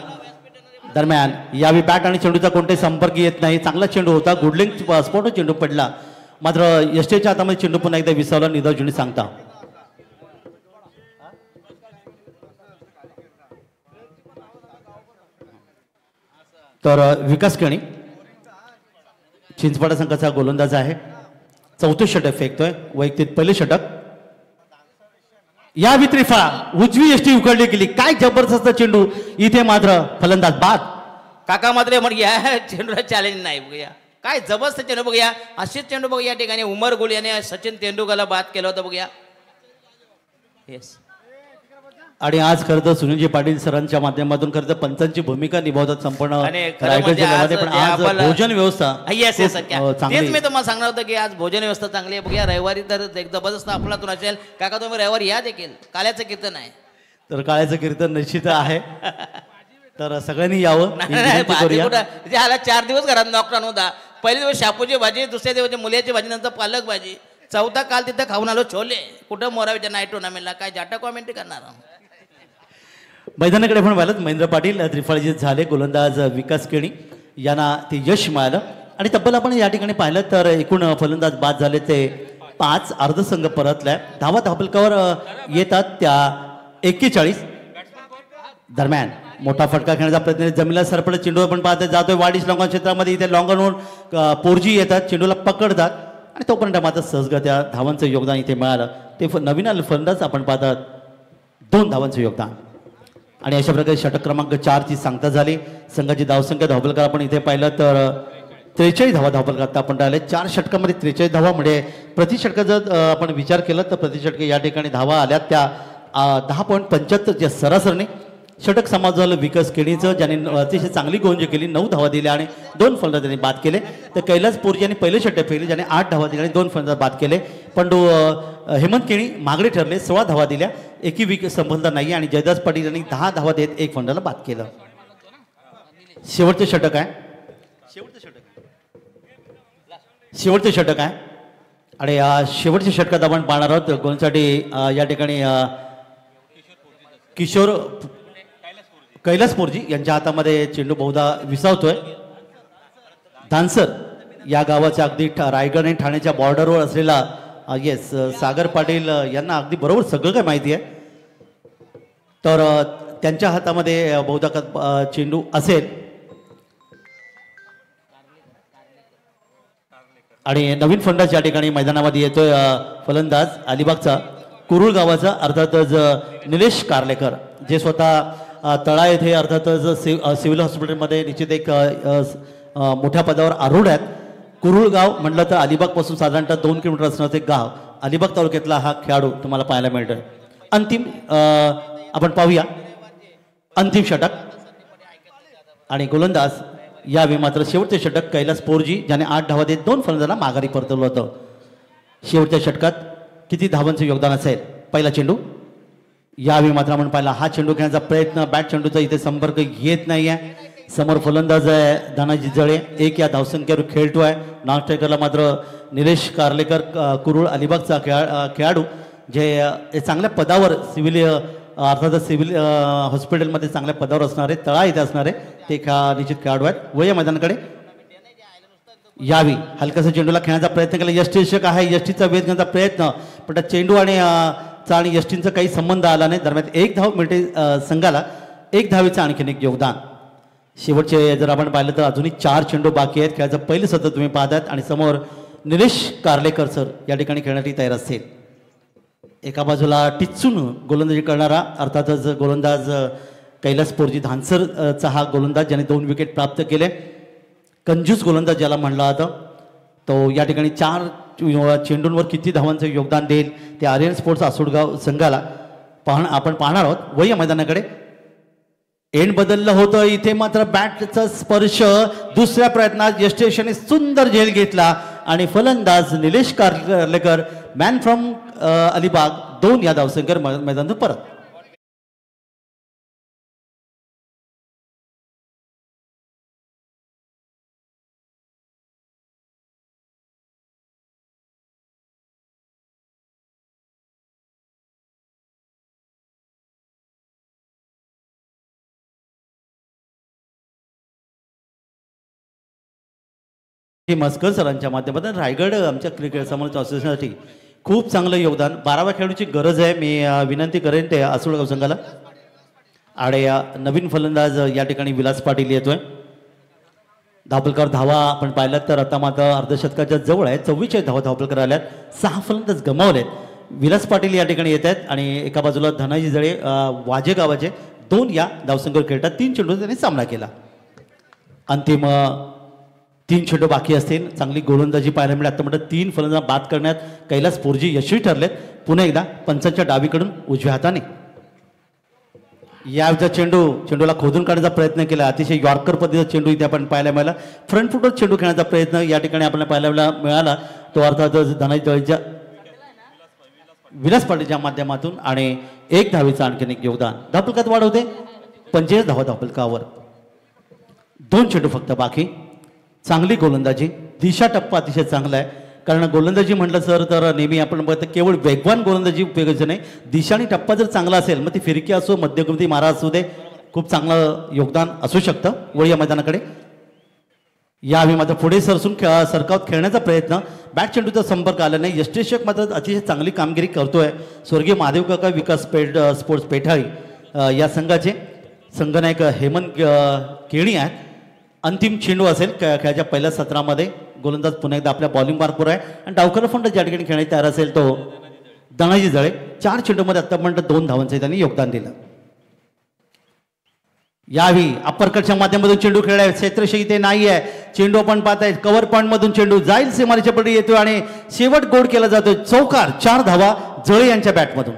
दरम्यान यावेळी बॅट आणि चेंडूचा कोणताही संपर्क येत नाही. चांगला चेंडू होता, गुडलिंग स्पॉट चेंडू पडला, मात्र यष्टेच्या हातामध्ये चेंडू पुन्हा एकदा विसावला. निधव जुनी सांगता. तर विकास कणी चिंचपाडा संघाचा गोलंदाज आहे. 4थं षटक फेकतोय, वैयक्तिक पहिले षटक. या वित्रिफा उजवी यष्टी उकडली गेली. काय जबरदस्त चेंडू, इथे मात्र फलंदाज बाद. काका मात्र म्हणजे या चेंडूला चॅलेंज नाही बघूया. काय जबरदस्त चेंडू बघूया. असेच चेंडू बघूया या ठिकाणी उमर गुल याने सचिन तेंडुलकरला बाद केलं होतं बघूया. येस. आणि आज खरं तर सुनीलजी पाटील सरांच्या माध्यमातून खरं तर पंचांची भूमिका निभावतात संपूर्ण रायगड जिल्ह्यामध्ये. पण आज भोजन व्यवस्था तेच मी तुम्हाला सांगणार होतं की आज भोजन व्यवस्था चांगली आहे बघूया. रविवारी तर एक जबरदस्त आपलातून असेल. काका तुम्ही रविवारी या देखील. काल्याचं कीर्तन आहे. तर काळ्याचं कीर्तन निश्चित आहे, तर सगळ्यांनी यावं. ह्याला 4 दिवस घरात लॉकडाऊन होता, पहिल्या दिवस शापूची भाजी, दुसऱ्या दिवशी मुल्याची भाजी, नंतर पालक भाजी, चौथा काल तिथं खाऊन आलो छोले. कुठं मोरावीच्या नाईट टुर्नामेंटला काय जाटा कॉमेंट्री करणार. मैदानाकडे पण पाहिलं महेंद्र पाटील त्रिफळाचे झाले. गोलंदाज विकास केणी यांना ते यश मिळालं. आणि तब्बल आपण या ठिकाणी पाहिलं तर एकूण फलंदाज बाद झाले ते 5. अर्धसंघ परतलाय. धावा धापलकावर येतात त्या 41. दरम्यान मोठा फटका खेळण्याचा प्रयत्न जमिनीला सरपडत चेंडू आपण पाहत जातोय वाडीस लॉंगॉन क्षेत्रामध्ये. इथे लॉंगॉनवर पोरजी येतात, चेंडूला पकडतात आणि तोपर्यंत मात्र सहजगत्या धावांचं योगदान इथे मिळालं. ते नवीन आलं फलंदाज आपण पाहतात 2 धावांचं योगदान. आणि अशा प्रकारे षटक क्रमांक 4ची सांगता झाली. संघाची धावसंख्या धावपलकार आपण इथे पाहिलं तर 43 धावा धावपलकार आपण राहिले. 4 षटकामध्ये 43 धावा म्हणजे प्रतिषटका जर आपण विचार केला तर प्रतिषटके या ठिकाणी धावा आल्या त्या 10.75 सरासरीने. षटक समाज झालं विकास केणीचं, ज्याने अतिशय चांगली गोंजी केली. 9 धावा दिल्या आणि 2 फलंदाज त्यांनी बाद केले. तर कैलास पोरजी यांनी पहिले षटक फेकले, ज्याने 8 धावा दिल्या आणि 2 फलंदाज बाद केले. पण हेमंत केणी मागडे ठरले, 16 धावा दिल्या, एकही विकेट संबंध नाही. आणि जयदास पाटील यांनी 10 धावा देत 1 फलंदाजला बाद केलं. शेवटचे षटक आहे, शेवटचे षटक आहे. आणि शेवटच्या षटकात आपण पाहणार आहोत गोलसाठी या ठिकाणी किशोर कैलास पोरजी यांच्या हातामध्ये चेंडू बहुधा विसावतोय. धानसर या गावाच्या अगदी रायगड आणि ठाण्याच्या बॉर्डरवर असलेला येस सागर पाटील यांना अगदी बरोबर सगळं काय माहिती आहे. तर त्यांच्या हातामध्ये बहुधा चेंडू असेल. आणि नवीन फलंदाज या ठिकाणी मैदानामध्ये येतोय फलंदाज अलिबागचा कुरुळ गावाचा अर्थातच निलेश कारलेकर, जे स्वतः तळा येथे अर्थातच सिव्हिल हॉस्पिटलमध्ये निश्चित एक मोठ्या पदावर आरूढ आहेत. कुरुळ गाव म्हटलं तर अलिबागपासून साधारणतः 2 किलोमीटर असणारं एक गाव. अलिबाग तालुक्यातला हा खेळाडू तुम्हाला पाहायला मिळतोय. अंतिम आपण पाहूया अंतिम षटक. आणि गोलंदाज यावेळी मात्र शेवटचे षटक कैलास पोरजी, ज्याने 8 धावा देत 2 फलंदाजांना माघारी परतवलं होतं. शेवटच्या षटकात किती धावांचं योगदान असेल. पहिला चेंडू यावेळी मात्र आपण पाहिला हा चेंडू खेळण्याचा प्रयत्न, बॅट चेंडूचा इथे संपर्क येत नाही आहे. समोर फलंदाज आहे धनाजी जळे, 1 या धावसंख्येवर खेळतोय. नॉन स्ट्रायकरला मात्र निलेश कारलेकर कुरुळ अलिबागचा खेळाडू, जे चांगल्या पदावर सिव्हिल अर्थातच सिव्हिल हॉस्पिटलमध्ये चांगल्या पदावर असणारे, तळा इथे असणारे ते निश्चित खेळाडू आहेत. वय मैदानाकडे यावी हलकासा चेंडूला खेळण्याचा प्रयत्न केला. यष्टीषक आहे, यष्टीचा वेध घेण्याचा प्रयत्न, पण चेंडू आणि आणि यष्टींचा काही संबंध आला नाही. दरम्यान 1 धाव मिळते संघाला. 1 धावेचं आणखीन एक योगदान. शेवटचे जर आपण पाहिलं तर अजूनही 4 चेंडू बाकी आहेत. खेळाचं पहिलं सतत तुम्ही पाहतात. आणि समोर निलेश कारलेकर सर या ठिकाणी खेळण्यासाठी तयार असतील. एका बाजूला टिचून गोलंदाजी करणारा अर्थातच गोलंदाज कैलास पोरजी धानसरचा हा गोलंदाज, ज्याने 2 विकेट प्राप्त केले. कंजूस गोलंदाज ज्याला म्हणला जातं, तो या ठिकाणी 4 चेंडूंवर किती धावांचं योगदान देईल ते आर्यन स्पोर्ट्स आसोडगाव संघाला आपण पाहणार आहोत. वय मैदानाकडे एंड बदललं होतं. इथे मात्र बॅटचा स्पर्श दुसऱ्या प्रयत्नात यष्टेशने सुंदर झेल घेतला आणि फलंदाज निलेश कारलेकर मॅन फ्रॉम अलिबाग 2 या धावसंख्येवर मैदानात परत. हे मस्कर सरांच्या माध्यमातून रायगड आमच्या क्रिकेट समोरच्या असोसिएशनसाठी खूप चांगलं योगदान. 12व्या खेळाडूची गरज आहे. मी विनंती करेन ते आसोडगाव संघाला. आणि नवीन फलंदाज या ठिकाणी विलास पाटील येतोय. धावपलकार धावा आपण पाहिलात तर आता मात्र अर्धशतकाच्या जवळ आहे. 44 धावा धावपलकार आल्यात. 6 फलंदाज गमावलेत. विलास पाटील या ठिकाणी येत आहेत. आणि एका बाजूला धनाजी जळे वाजे गावाचे 2 या धावसंख्येवर खेळतात. 3 चेंडू त्यांनी सामना केला. अंतिम 3 चेंडू बाकी असतील. चांगली गोलंदाजी पाहायला मिळाली. आता म्हणतात 3 फलंदाज बाद करण्यात कैलास पोरजी यशस्वी ठरलेत. पुन्हा एकदा पंचांच्या डावीकडून उजव्या हाताने याचा चेंडूला खोदून काढण्याचा प्रयत्न केला. अतिशय यॉर्कर पद्धतीचा चेंडू इथे आपण पाहायला मिळाला. फ्रंट फुटवर चेंडू खेळण्याचा प्रयत्न या ठिकाणी आपल्याला पाहायला मिळाला. तो अर्थातच धनाजी विलास पाटीलच्या माध्यमातून. आणि 1 धावेचं आणखीन एक योगदान. धावपलकात वाढ होते 45 धावा धावपलकावर. 2 चेंडू फक्त बाकी. चांगली गोलंदाजी. दिशा टप्पा अतिशय चांगला आहे. कारण गोलंदाजी म्हटलं सर तर नेहमी आपण बघतो केवळ वेगवान गोलंदाजी उपयोगाची नाही, दिशा आणि टप्पा जर चांगला असेल मग ती फिरकी असो मध्यगती मारा असू दे खूप चांगलं योगदान असू शकतं. वळूया मैदानाकडे. यावेळी मात्र पुढे सरसून सरकावत खेळण्याचा प्रयत्न, बॅट चेंडूचा संपर्क आला नाही. यष्टेशक मात्र अतिशय चांगली कामगिरी करतोय. स्वर्गीय महादेव काका विकास स्पोर्ट्स पेठाळी या संघाचे संघनायक हेमंत केणी आहेत. अंतिम चेंडू असेल खेळाच्या पहिल्या सत्रामध्ये. गोलंदाज पुन्हा एकदा आपल्या बॉलिंग मार्कवर आहे आणि डावकर फंड ज्या ठिकाणी खेळण्यास तयार असेल तो धनाजी जळे. 4 चेंडूमध्ये आतापर्यंत 2 धावांचे त्यांनी योगदान दिलं. यावेळी अप्परकटच्या माध्यमातून चेंडू खेळलाय. क्षेत्रशही ते नाही आहे. चेंडू आपण पाहताय कव्हर पॉईंट मधून चेंडू जाईल सीमारेच्या पडी येतोय आणि शेवट गोड केला जातोय. चौकार. 4 धावा जळे यांच्या बॅटमधून.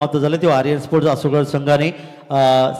झालं तेव्हा आर्यन स्पोर्ट्स आसोगड संघाने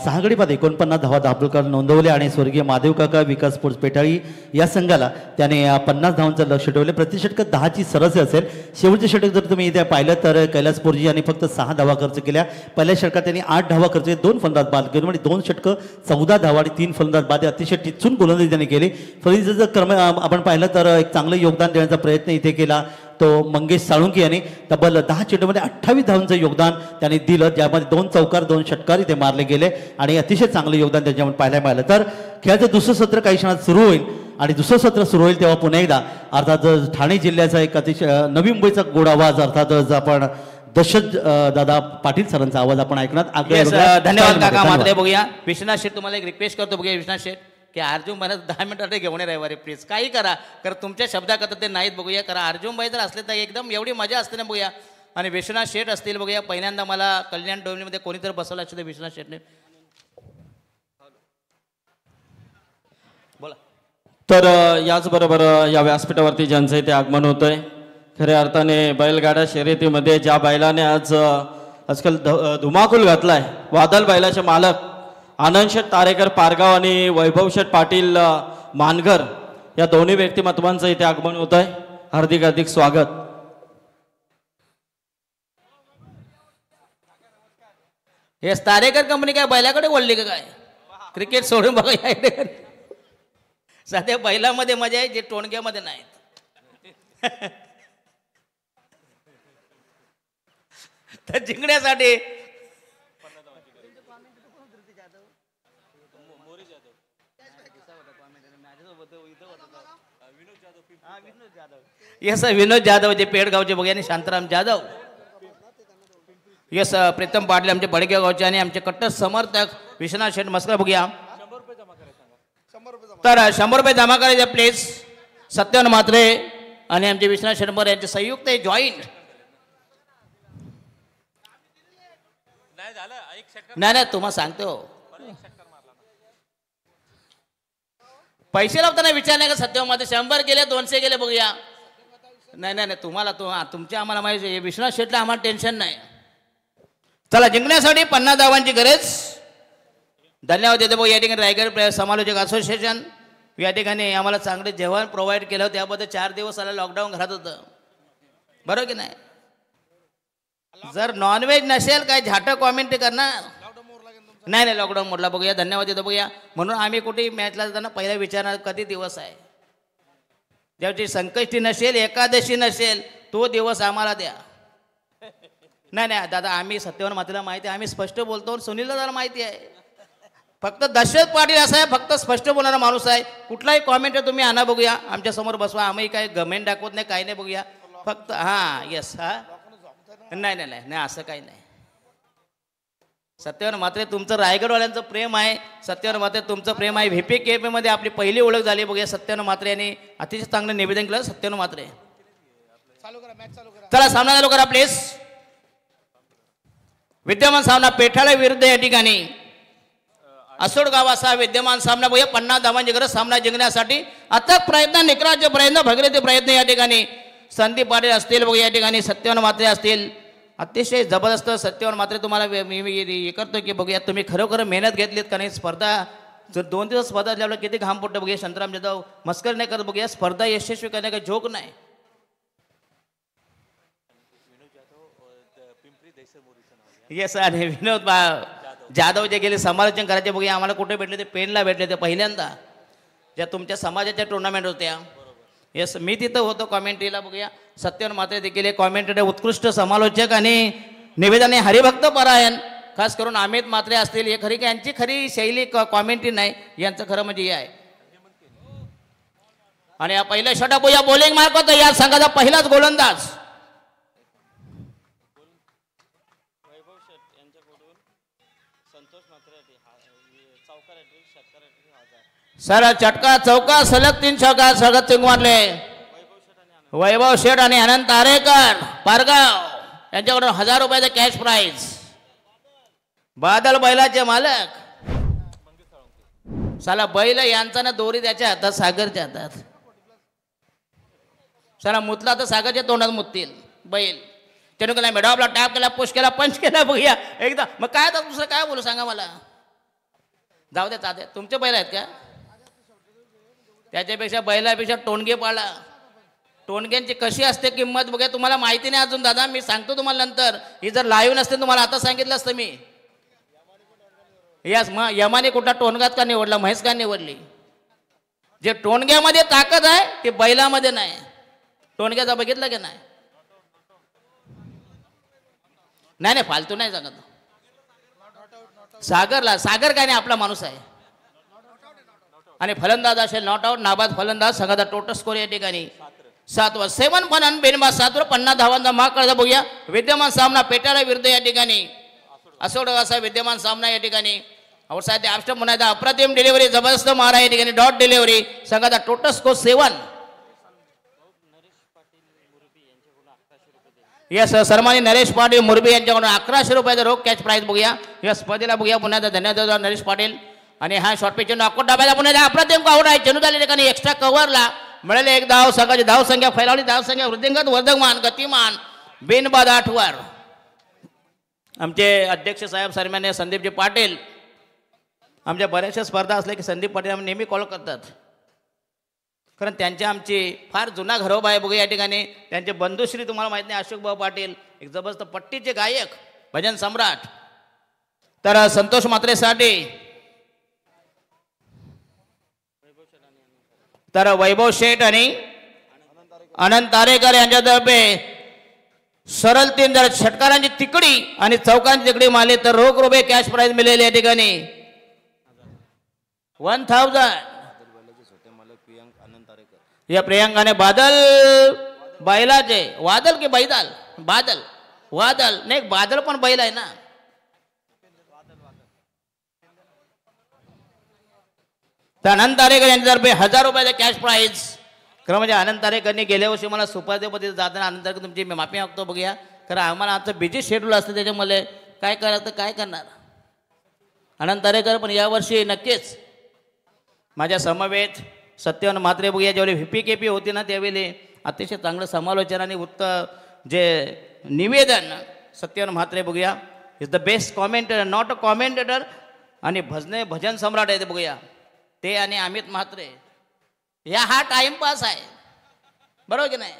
6 गडी बाद 49 धावा दाखल नोंदवले आणि स्वर्गीय महादेव काका विकास स्पोर्ट्स पेठाळी या संघाला त्याने 50 धावांचं लक्ष ठेवले. प्रति षटक 10ची सरस असेल. शेवटचे षटक जर तुम्ही इथे पाहिलं तर कैलास पोरजी यांनी फक्त 6 धावा खर्च केल्या. पहिल्या षटकात त्यांनी 8 धावा खर्च केले, 2 फलंदाज बाद केले म्हणजे 2 षटकं 14 धावा आणि 3 फलंदाज बाद अतिशय टिचून गोलंदाजी त्यांनी केली. फलंदाजीचं क्रम आपण पाहिलं तर एक चांगलं योगदान देण्याचा प्रयत्न इथे केला तो मंगेश साळुंके यांनी. तब्बल 10 चेंडूमध्ये 28 धावांचं योगदान त्यांनी दिलं, ज्यामध्ये 2 चौकार 2 षटकार इथे मारले गेले आणि अतिशय चांगलं योगदान त्याच्यामध्ये पाहायला मिळालं. तर खेळाचं दुसरं सत्र काही क्षणात सुरू होईल आणि दुसरं सत्र सुरू होईल तेव्हा पुन्हा एकदा अर्थात ठाणे जिल्ह्याचा एक अतिशय नवी मुंबईचा गोड आवाज अर्थातच आपण दशरथ दादा पाटील सरांचा आवाज आपण ऐकणार. धन्यवाद काका. मात्र बघूया विश्वनाथ शेठ, तुम्हाला एक रिक्वेस्ट करतो बघूया विश्वनाथ शेठ की अर्जुन भाई 10 मिनिटात घेऊन रविवारी प्लीज काही करा, कारण तुमच्या शब्दाकरता ते नाहीत. बघूया कारण अर्जुन भाई जर असले तर एकदम एवढी मजा असते ना. बघूया आणि विश्वनाथ शेठ असतील. बघूया पहिल्यांदा मला कल्याण डोंबिवलीमध्ये कोणीतरी बसवलं असेल तर विश्वनाथ शेठने बोला. तर याचबरोबर या व्यासपीठावरती ज्यांचं इथे आगमन होतंय, खऱ्या अर्थाने बैलगाडा शर्यतीमध्ये ज्या बैलाने आजकाल धुमाकूल घातलाय, वादल बैलाचे मालक आनंद शेठ तारेकर पारगाव आणि वैभव शेठ पाटील मानघर या दोन्ही व्यक्तिमत्वांचं इथे आगमन होत आहे. हार्दिक हार्दिक स्वागत. हे तारेकर कंपनी काय बैलाकडे वळली का काय? क्रिकेट सोडून बघा या सध्या बैलामध्ये मजा आहे जे टोणक्यामध्ये नाहीत. तर जिंकण्यासाठी यस विनोद जाधव जे पेडगावचे बघा आणि शांताराम जाधव, यस प्रीतम पाटील आमचे बडगाव गावचे आणि आमचे कट्टर समर्थक विश्वनाथ शेठ मस्कर बघूया. तर 100 रुपये जमा करायचे प्लीज. सत्यान म्हात्रे आणि आमचे विश्वनाथ शेठ यांचे संयुक्त जॉईंट. नाही तुम्हाला सांगतो पैसे लावताना विचार नाही का सत्यामध्ये 100 गेले 200 गेले बघूया. नाही तुम्हाला तुमच्या आम्हाला माहिती आहे विश्वनाथ शेठला आम्हाला टेन्शन नाही. चला जिंकण्यासाठी 50 धावांची गरज. धन्यवाद देतो भाऊ. या ठिकाणी रायगड समालोचक असोसिएशन या ठिकाणी आम्हाला चांगले जेवण प्रोव्हाइड केलं होतं. त्याबद्दल 4 दिवस आला लॉकडाऊन घरात होतं, बरोबर की नाही. जर नॉनव्हेज नसेल काय झाटं कॉमेंट करणार नाही लॉकडाऊन मोडला बघूया. धन्यवाद देतो बघूया. म्हणून आम्ही कुठेही मॅचला जाताना पहिला विचारणार कधी दिवस आहे. ज्याची संकष्टी नसेल एकादशी नसेल तो दिवस आम्हाला द्या. नाही दादा आम्ही सत्यवान मातेला माहिती आहे, आम्ही स्पष्ट बोलतो. सुनीलला जरा माहिती आहे. फक्त दशरथ पाटील असा आहे फक्त स्पष्ट बोलणारा माणूस आहे. कुठलाही कॉमेंट तुम्ही आणा बघूया, आमच्या समोर बसवा. आम्ही काही गमेंट दाखवत नाही काही नाही बघूया. फक्त हां यस हां नाही असं काही नाही. सत्यवान म्हात्रे तुमचं रायगडवाल्यांचं प्रेम आहे. सत्यवान म्हात्रे तुमचं प्रेम आहे. VPKP मध्ये आपली पहिली ओळख झाली बघूया. सत्यवान म्हात्रे यांनी अतिशय चांगलं निवेदन केलं. सत्यवान म्हात्रे चला सामना चालू करा प्लीज. विद्यमान सामना पेठाळा विरुद्ध या ठिकाणी असोड गावाचा विद्यमान सामना बघूया. 50 धावांची गरज सामना जिंकण्यासाठी. अथक प्रयत्न, निकराचे प्रयत्न, भगीरथी प्रयत्न या ठिकाणी संदीप पाटील असतील बघूया. या ठिकाणी सत्यवान म्हात्रे असतील. अतिशय जबरदस्त सत्यवान म्हात्रे तुम्हाला मी हे करतो की बघूया तुम्ही खरोखर मेहनत घेतलीत का नाही. स्पर्धा जर 2 दिवस स्पर्धा झाल्यावर किती घाम पडतो बघूया. शंतराम जाधव मस्कर नाही करत बघूया. स्पर्धा यशस्वी करणे काही जोक नाही. येस आणि विनोद जाधव जे गेले समालोचन करायचे बघूया. आम्हाला कुठे भेटले ते पेनला भेटले ते पहिल्यांदा ज्या तुमच्या समाजाच्या टुर्नामेंट होत्या. येस मी तिथं होतो कॉमेंट्रीला बघूया. सत्यवान म्हात्रे देखील कॉमेंटेटर उत्कृष्ट समालोचक आणि निवेदने हरिभक्त परायण. खास करून अमित म्हात्रे असतील. हे खरी यांची खरी शैली कॉमेंट्री नाही. यांचं खरं म्हणजे हे आहे. आणि या पहिल्या षटक बघूया. बॉलिंग मार्क या संघाचा पहिलाच गोलंदाज सर चटका चौका सलग 3 षटकार सलग मारले. वैभव शेठ आणि अनंत आरेकर पारगाव यांच्याकडून 1000 रुपयाचा कॅश प्राइज. बादल बैलाचे मालक साला बैल यांचा ना दोरी त्याच्या हातात सागरच्या हातात. साला मुतला तर सागरच्या तोंडात मुततील बैल. त्याने केला मेडा आपला टॅप केला, पुश केला, पंच केला बघूया एकदा. मग काय आता दुसरं काय बोलू सांगा मला. जाऊ दे चालते. तुमचे बैल आहेत का. त्याच्यापेक्षा बैलापेक्षा टोणगे पाळा. टोणग्यांची कशी असते किंमत बघा. तुम्हाला माहिती नाही अजून दादा. मी सांगतो तुम्हाला नंतर. ही जर लाईव्ह नसते तुम्हाला आता सांगितलं असतं मी. यास मग यमाने कुठला टोणगात का निवडला, म्हैस का निवडली. जे टोणग्यामध्ये ताकद आहे ते बैलामध्ये नाही. टोणग्याचा बघितलं की नाही. नाही नाही फालतू नाही सांगत. सागर काय नाही आपला माणूस आहे. आणि फलंदाज असेल नॉट आउट नाबाद फलंदाज. संघाचा टोटल स्कोर या ठिकाणी 7 वर 7 पण बेनबा 7 वर 50 धावांचा माग काढता बघूया. विद्यमान सामना पेटाळा विरुद्ध या ठिकाणी असोड असा विद्यमान सामना या ठिकाणी. औषध आपष्ट म्हणायचा अप्रतिम डिलिव्हरी जबरदस्त मारा या ठिकाणी. Dot delivery. संघाचा टोटल स्कोर 7. यस सन्मानी नरेश पाटील मुरबी यांच्याकडून 1100 रुपयाचा रोख कॅच प्राइज बघूया. या स्पर्धेला बघूया पुन्हा धन्यवाद नरेश पाटील. आणि हा शॉर्ट पिच नॉकआउट डाब्याला पुन्हा अप्रतिम आउट आहे. चेंडू झाल्या ठिकाणी एक्स्ट्रा कव्हरला मिळाले 1 धाव. संघाची धाव संख्या फैलावली. धाव संख्या वृद्धिंगत वर्धमान गतिमान बिनबाद 8 वर. आमचे अध्यक्ष साहेब सन्मान्य संदीपजी पाटील. आमच्या बऱ्याचशा स्पर्धा असल्या की संदीप पाटील आम्ही नेहमी कॉल करतात. कारण त्यांच्या आमची फार जुना घरोबा आहे बघूया या ठिकाणी. त्यांचे बंधुश्री तुम्हाला माहित नाही अशोक भाऊ पाटील एक जबरदस्त पट्टीचे गायक भजन सम्राट. तर संतोष म्हात्रेसाठी तर वैभव शेठ आणि अनंत आरेकर यांच्यातर्फे सरळ 3 जर षटकारांची तिकडी आणि चौकांची तिकडी मारली तर रोख रुपये कॅश प्राइज मिळेल या ठिकाणी 1000. या प्रियांकाने बादल बैलाचे वादल की बैदाल बादल वादल नाही बादल पण बैल आहे ना. तर अनंत आरेकर यांच्यातर्फे 1000 रुपयाचा कॅश प्राइज. खरं म्हणजे अनंत आरेकरनी गेल्या वर्षी मला सुपादेपती जाताना अनंत आरेकर तुमची मी माफी मागतो बघूया. खरं आम्हाला आमचं बिझी शेड्यूल असतं त्याच्यामुळे काय करायचं काय करणार. अनंत आरेकर पण यावर्षी नक्कीच माझ्या समवेत सत्यवान म्हात्रे बघूया. ज्यावेळी VPKP होती ना त्यावेळी अतिशय चांगलं समालोचन आणि उत्तम जे निवेदन सत्यवान म्हात्रे बघूया is the best commentator not a commentator. आणि भजन सम्राट आहे ते बघूया ते आणि अमित म्हात्रे. या हा टाइमपास आहे बरोबर की नाही.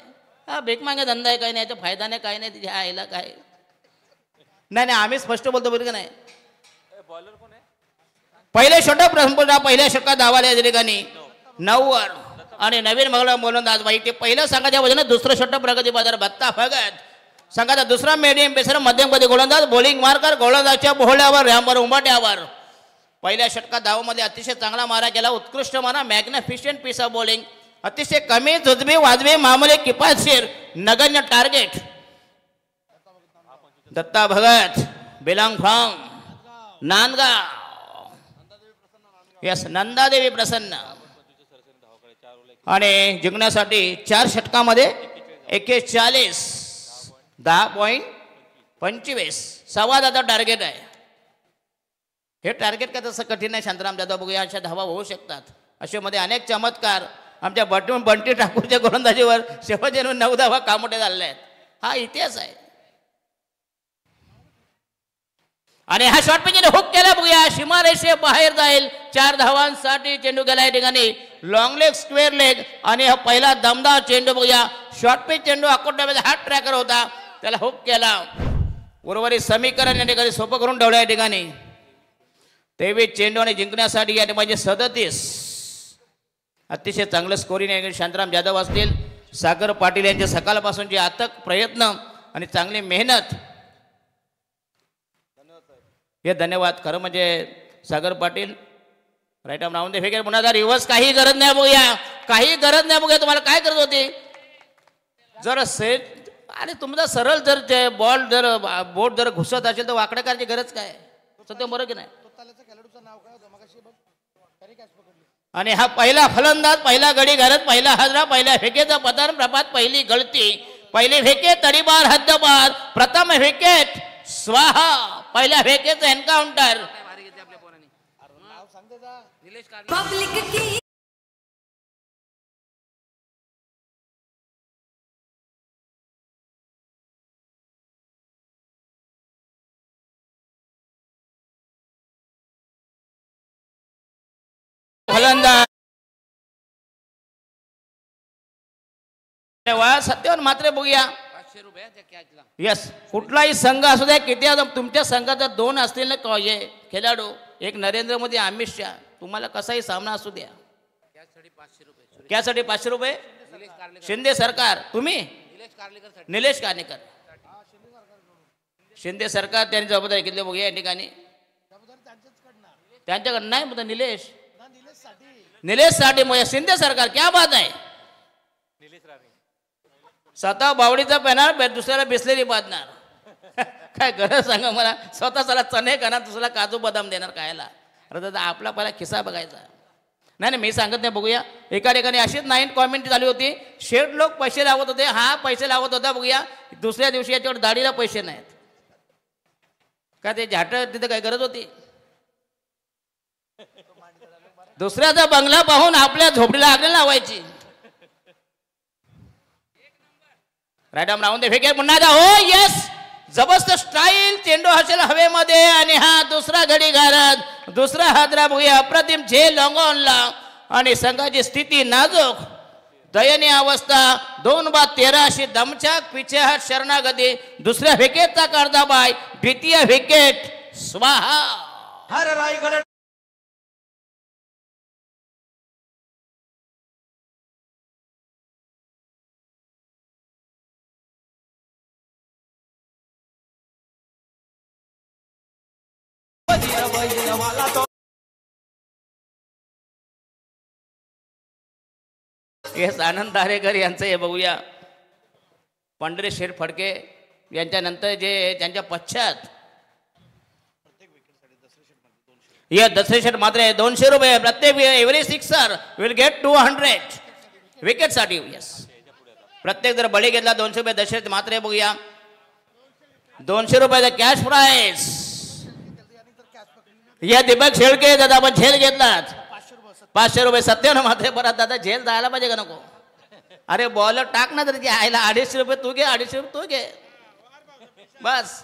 हा बेकमागे धंदा आहे काही नाही. याचा फायदा नाही काही नाही. तिच्या आईला काय नाही नाही आम्ही स्पष्ट बोलतो बरोबर की नाही. पहिले षटक पहिल्या षटकात धावाले या ठिकाणी 9 वर. आणि नवीन मंगळ गोलंदाज बाई ते पहिलं संघाच्या वजन दुसरं षटक प्रगती बाजार बत्ता भगत. संघाचा दुसरा मीडियम पेसर मध्यमपदी गोलंदाज बॉलिंग मार्कर गोलंदाजच्या बोहळ्यावर रॅम्बर उंबाट्यावर. पहिल्या षटकात धावामध्ये अतिशय चांगला मारा केला. उत्कृष्ट मारा मॅग्निफिशियंट पीस ऑफ बॉलिंग. अतिशय कमी जुजबी वाजवी मामूली किफायतशीर नगण्य target. Datta Bhagat belong from Nandgaon. Yes, Nandadevi प्रसन्न. आणि जिंकण्यासाठी 4 षटकामध्ये 41 10.25 सव्वा दादा टार्गेट आहे. हे टार्गेट काय तसं कठीण आहे शांताराम जाधव. बघूया अशा धावा होऊ शकतात. असे मध्ये अनेक चमत्कार आमच्या बंटी ठाकूरच्या गोलंदाजीवर शेवटचे 9 धावा कामोठे झालेले आहेत. हा इतिहास आहे. आणि हा शॉर्ट पिचने हुक केला. बघूया सीमारेषे बाहेर जाईल. 4 धावांसाठी चेंडू गेला या ठिकाणी. लॉंग लेग, स्क्वेअर लेग आणि हा पहिला दमदार चेंडू. बघूया शॉर्ट पिच चेंडू अकोटामध्ये हात ट्रॅकर होता, त्याला हुक केला. उर्वरित समीकरण या ठिकाणी सोपं करून ठेवलं या ठिकाणी. 23 चेंडू आणि जिंकण्यासाठी या ठिकाणी 37. अतिशय चांगलं स्कोरिंग आहे. शांताराम जाधव असतील, सागर पाटील यांचे सकाळपासूनचे अथक प्रयत्न आणि चांगली मेहनत. हे धन्यवाद. खरं म्हणजे सागर पाटील राईट आर्म राहून दे फेकेल. पुन्हा रिव्हर्स काही गरज नाही. बघूया काही गरज नाही. बघूया तुम्हाला काय करत होती. जर सेट आणि तुमचा सरळ जर बॉल जर बोट जर घुसत असेल तर वाकडं करायची गरज काय. सत्य बरं की नाही. आणि हा पहिला फलंदाज, पहिला गडी घालत, पहिला हजरा, पहिल्या फेकेचा पदार्थ प्रभात, पहिली गळती, पहिली फेके तडीबार हद्दपार, प्रथम विकेट स्वाहा. पहिल्या फेकेचं एन्काउंटर. फलंदाज सत्यवान मात्र. बघूया यस, कुठलाही संघ असू द्या, किती तुमच्या संघात जर 2 असतील ना खेळाडू, एक नरेंद्र मोदी, अमित शहा, तुम्हाला कसाही सामना असू द्या, त्यासाठी 500 रुपये. शिंदे सरकार, तुम्ही निलेश कार्णेकर, शिंदे सरकार त्यांनी जबाबदारी घेतली. बघूया या ठिकाणी त्यांच्याकडे नाही म्हणता निलेश साठी मग शिंदे सरकार. क्या बात आहे. स्वतः बावडीचा पेनार, दुसऱ्याला बिसलेली बांधणार. काय गरज सांगा मला. स्वतःला चणे करणार, दुसऱ्याला काजू बदाम देणार खायला. अरे दादा आपला पहिला खिस्सा बघायचा. नाही मी सांगत नाही. बघूया एका ठिकाणी अशीच 9 कॉमेंट झाली होती. शेठ लोक पैसे लावत होते, हा पैसे लावत होता. बघूया दुसऱ्या दिवशी याच्यावर दाढीला पैसे नाहीत. का ते झाट तिथे काय गरज होती. दुसऱ्याचा बंगला पाहून आपल्या झोपडीला आग लावायची. राईट आर्म राहून दे फेके. पुन्हा हो यस, जबरदस्त स्टाईल. चेंडू हसेल हवेमध्ये आणि हा दुसरा घडी घालत, दुसरा हादरा. बघूया अप्रतिम झेल लॉंगॉनला. आणि संघाची स्थिती नाजूक, दयनीय अवस्था. 2/13 अशी दमछाक, पिछे हात शरणागती. दुसऱ्या विकेटचा कर्दाबाई, द्वितीय विकेट स्वाहा. हर रायगड येस, आनंद दारेकर यांचं हे बघूया. पंढरी शेठ फडके यांच्यानंतर जे त्यांच्या पश्चात या दसरे शेठ मात्र 200 रुपये प्रत्येक. Every sixer will get 200 wicket साठी. यस, प्रत्येक जर बळी घेतला 200 रुपये. दशरथ मात्र बघूया 200 रुपयाचा कॅश प्राइस. या दीपक शेळके दादा आपण झेल घेतलात 500 रुपये. सत्यानं मात्र परत दादा झेल जायला पाहिजे का नको. अरे बॉल टाक ना तरी आयला. 250 रुपये तू घे, 250 रुपये तू घे बस.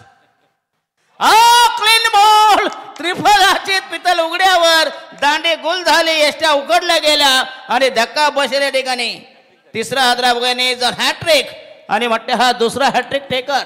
Clean ball. त्रिफल हाचित पितल उघड्यावर. दांडे गुल झाले, यष्ट्या उघडल्या गेल्या आणि धक्का बसल्या ठिकाणी. तिसरा हादरा बघाने जर हॅट्रिक आणि म्हटते हा दुसरा हॅट्रिक टेकर.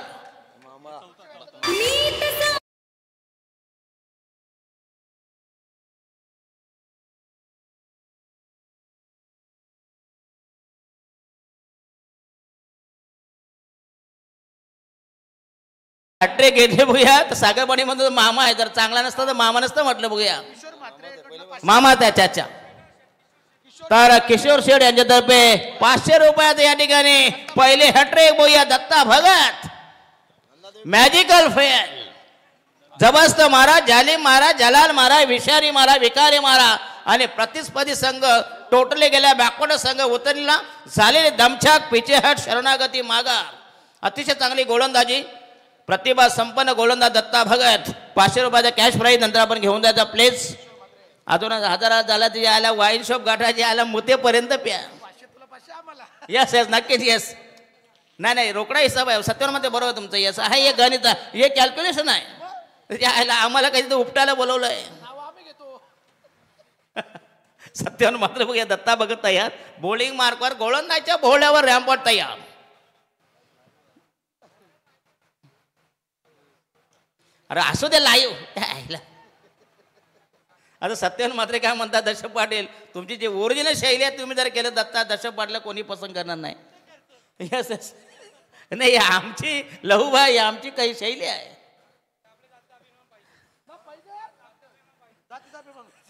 हॅट्रिक घेतले. बघूया तर सागरपाणी म्हणतो मामा आहे. जर चांगला नसता तर मामा नसतं म्हटलं. बघूया मामा त्याच्या. तर किशोर शेठ यांच्यातर्फे 500 रुपयाचं या ठिकाणी पहिले हॅट्रिक. बघूया दत्ता भगत मॅजिकल फेल. जबरदस्त मारा, जालिम मारा, जलाल मारा, विषारी मारा, विकारी मारा आणि प्रतिस्पर्धी संघ टोटले गेल्या बॅकवर्ड संघ उतरलेला झालेले दमछाक पिछेहट शरणागती मागा. अतिशय चांगली गोलंदाजी, प्रतिभा संपन्न गोलंदाज दत्ता भगत. 500 रुपयाचा कॅश प्राईज नंतर आपण घेऊन जायचा प्लेस. अजून 1000 झाला तिच्या आला वाईन शॉप गाठाची आला मुतेपर्यंत प्या. यस यस नक्कीच यस. नाही रोकडा हिसाब आहे सत्यामध्ये बरोबर तुमचं. यस हा हे गणित हे कॅल्क्युलेशन आहे. आम्हाला काही उपटायला बोलवलंय. सत्यावर मात्र बघूया दत्ता भगत तयार. बॉलिंग मार्कवर गोलंदाजच्या भोवल्यावर रॅम्पवर तयार. अरे असू दे लाईव्ह. आता सत्यावर मात्र काय म्हणतात दर्शक पाटील, तुमची जी ओरिजिनल शैली आहे तुम्ही जर केलं दत्ता दर्शक पाटील कोणी पसंत करणार नाही. यस यस नाही आमची लहूभाई आमची काही शैली आहे.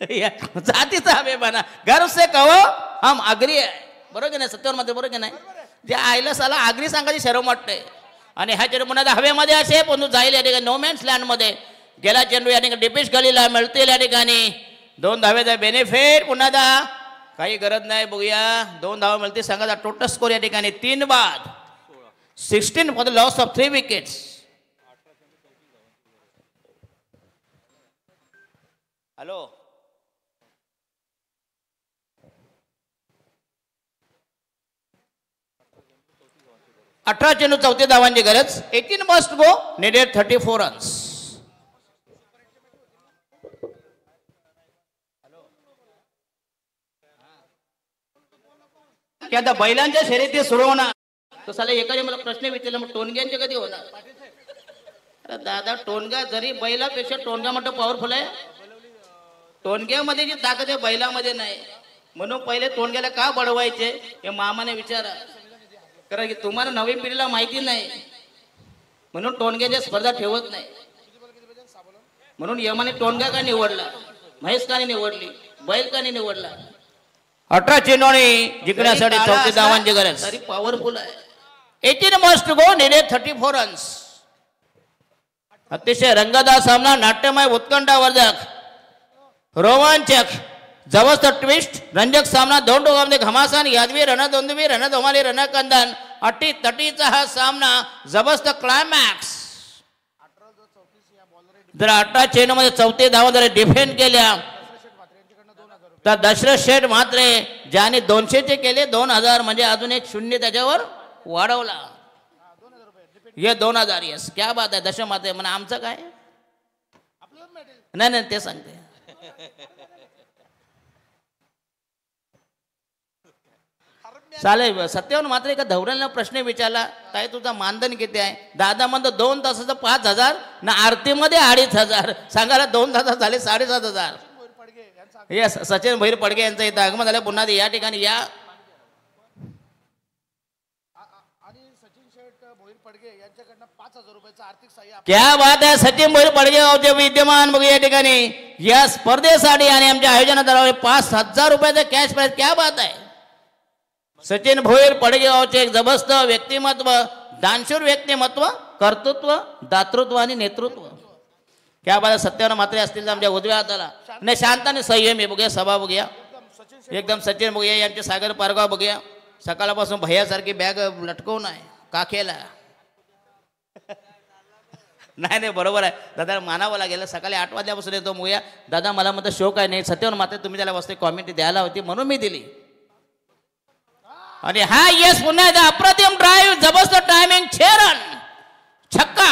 जातीचा अभिमान गर्व से कहो हम आगरी आहे. बरोबर की नाही सत्यावर मध्ये बरोबर की नाही. जे आयला साला आगरी सांगायची शरम वाटते. आणि ह्या चेंडू पुन्हा हवेमध्ये असे पण जाईल या ठिकाणी नो मॅन्स लँड मध्ये गेला चेंडू या ठिकाणी डिपेश गलीला मिळतील या ठिकाणी 2 धावेचा बेनिफिट. पुन्हा काही गरज नाही बघूया 2 धावा मिळतील संघाचा टोटल स्कोर या ठिकाणी 3 बाद 16 for the loss of 3 wickets. Hello 18 चेंडू 34 धावांची गरज. 18 मस्ट गो नेडेड 34 रन्स. की आता बैलांच्या शर्यती सुरू होणार तर साला एकाने मला प्रश्न विचारला मग टोनग्यांचे कधी होणार. अरे दादा टोनगा जरी बैलापेक्षा टोनगा मोठं पॉवरफुल आहे. टोनग्यामध्ये जी ताकद आहे बैलामध्ये नाही. म्हणून पहिले टोनग्याला का बडवायचे हे मामाने विचारा. कारण की तुम्हाला नवीन पिढीला माहिती नाही म्हणून टोनग्याच्या स्पर्धा ठेवत नाही. म्हणून यमाने टोनगा का निवडला, महेश काने निवडली, बैल काने निवडला. 18 चेंडूने जिंकण्यासाठी 34 धावांची गरज. तरी पॉवरफुल आहे. 18 मस्ट गो नेडेड 34 रन्स. अतिशय रंगतदार सामना, नाट्यमय, उत्कंठावर्धक, रोमांचक, जबरदस्त ट्विस्ट, रंजक सामना. 2 टोकामध्ये घमासान, यादवी, रणदोंदवी, रणधोमाली, रणकंदन, अटी तटीचा हा सामना. जबरदस्त क्लायमॅक्स. जर 18 चेंडूमध्ये 34 धावा जर डिफेंड केल्या तर दशरथ शेठ मात्र ज्याने 200चे केले 2000 म्हणजे अजून एक 0 त्याच्यावर वाढवला. ये 2000 यस क्या बात आहे. दशरथ मात्र म्हणा आमचं काय नाही ते सांगते. चालेल. सत्यावर मात्र एका धवऱ्याला प्रश्न विचारला काय तुझा मानधन किती आहे. दादा म्हणतो 2 तासाचं 5000 ना आरतीमध्ये 2500. सांगायला 2 तासात झाले 7500. येस सचिन भैर पडगे यांचं इथं आगमन झालं. पुन्हा या ठिकाणी या क्या बात आहे. सचिन भैर पडगे गावचे विद्यमान बघू या ठिकाणी या स्पर्धेसाठी आणि आमच्या आयोजनाद्वारे 5000 रुपयाचा कॅश प्राइज. क्या बात आहे. सचिन भोईर पडगेगावचे एक जबरदस्त व्यक्तिमत्व, दानशूर व्यक्तिमत्व, कर्तृत्व, दातृत्व आणि नेतृत्व. क्या बात. सत्यावर मात्र असतील आमच्या उजव्या हाताला नाही शांत आणि संयमी बघूया सभा बघूया एकदम सचिन बघूया यांचे सागर पारगाव बघूया. सकाळपासून भैयासारखी बॅग लटकवून आहे काखेला. नाही बरोबर आहे दादा मानावं लागेल. सकाळी 8 वाजल्यापासून येतो मुया दादा मला म्हणतं शो काय नाही. सत्यावर मात्र तुम्ही त्याला वस्तू कॉमेंट द्यायला होती म्हणून मी दिली. आणि हा यस पुन्हा एकदा अप्रतिम ड्राईव्ह, जबरदस्त टायमिंग, 6 रन, छक्का.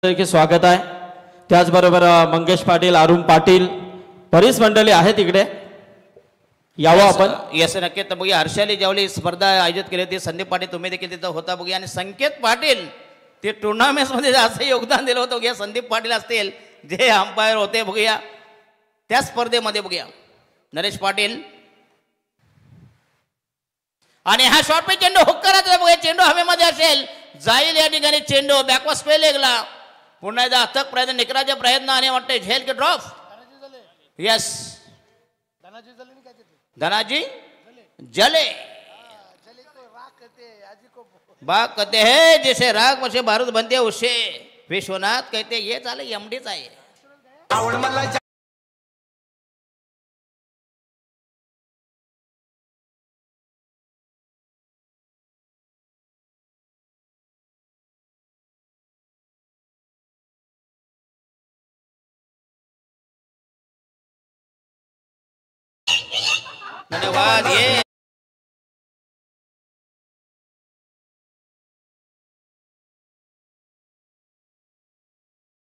की स्वागत आहे. त्याचबरोबर मंगेश पाटील, अरुण पाटील, बरीच मंडळी आहेत इकडे. यावं आपण. येस नक्की. तर बघूया हर्षाली ज्यावेळी स्पर्धा आयोजित केली होती, संदीप पाटील तुम्ही देखील तिथं होता बघूया. आणि संकेत पाटील ते टुर्नामेंटमध्ये असं योगदान दिलं होतं बघूया. संदीप पाटील असतील जे अंपायर होते बघूया त्या स्पर्धेमध्ये बघूया. नरेश पाटील आणि हा शॉर्ट पे चेंडू हुक करायचा बघूया. चेंडू हवेमध्ये असेल, जाईल या ठिकाणी चेंडू बॅकवर्ड स्पेल लेगला. पुन्हा एकदा अथक प्रयत्न, निकराचे प्रयत्न आणि वाटते झेल के ड्रॉप. यस धनाजी जले बाग कहते हैं जैसे राग में से बारूद बनते उसे विश्वनाथ कहते ये चाले एमडीच आहे. धन्यवाद. ये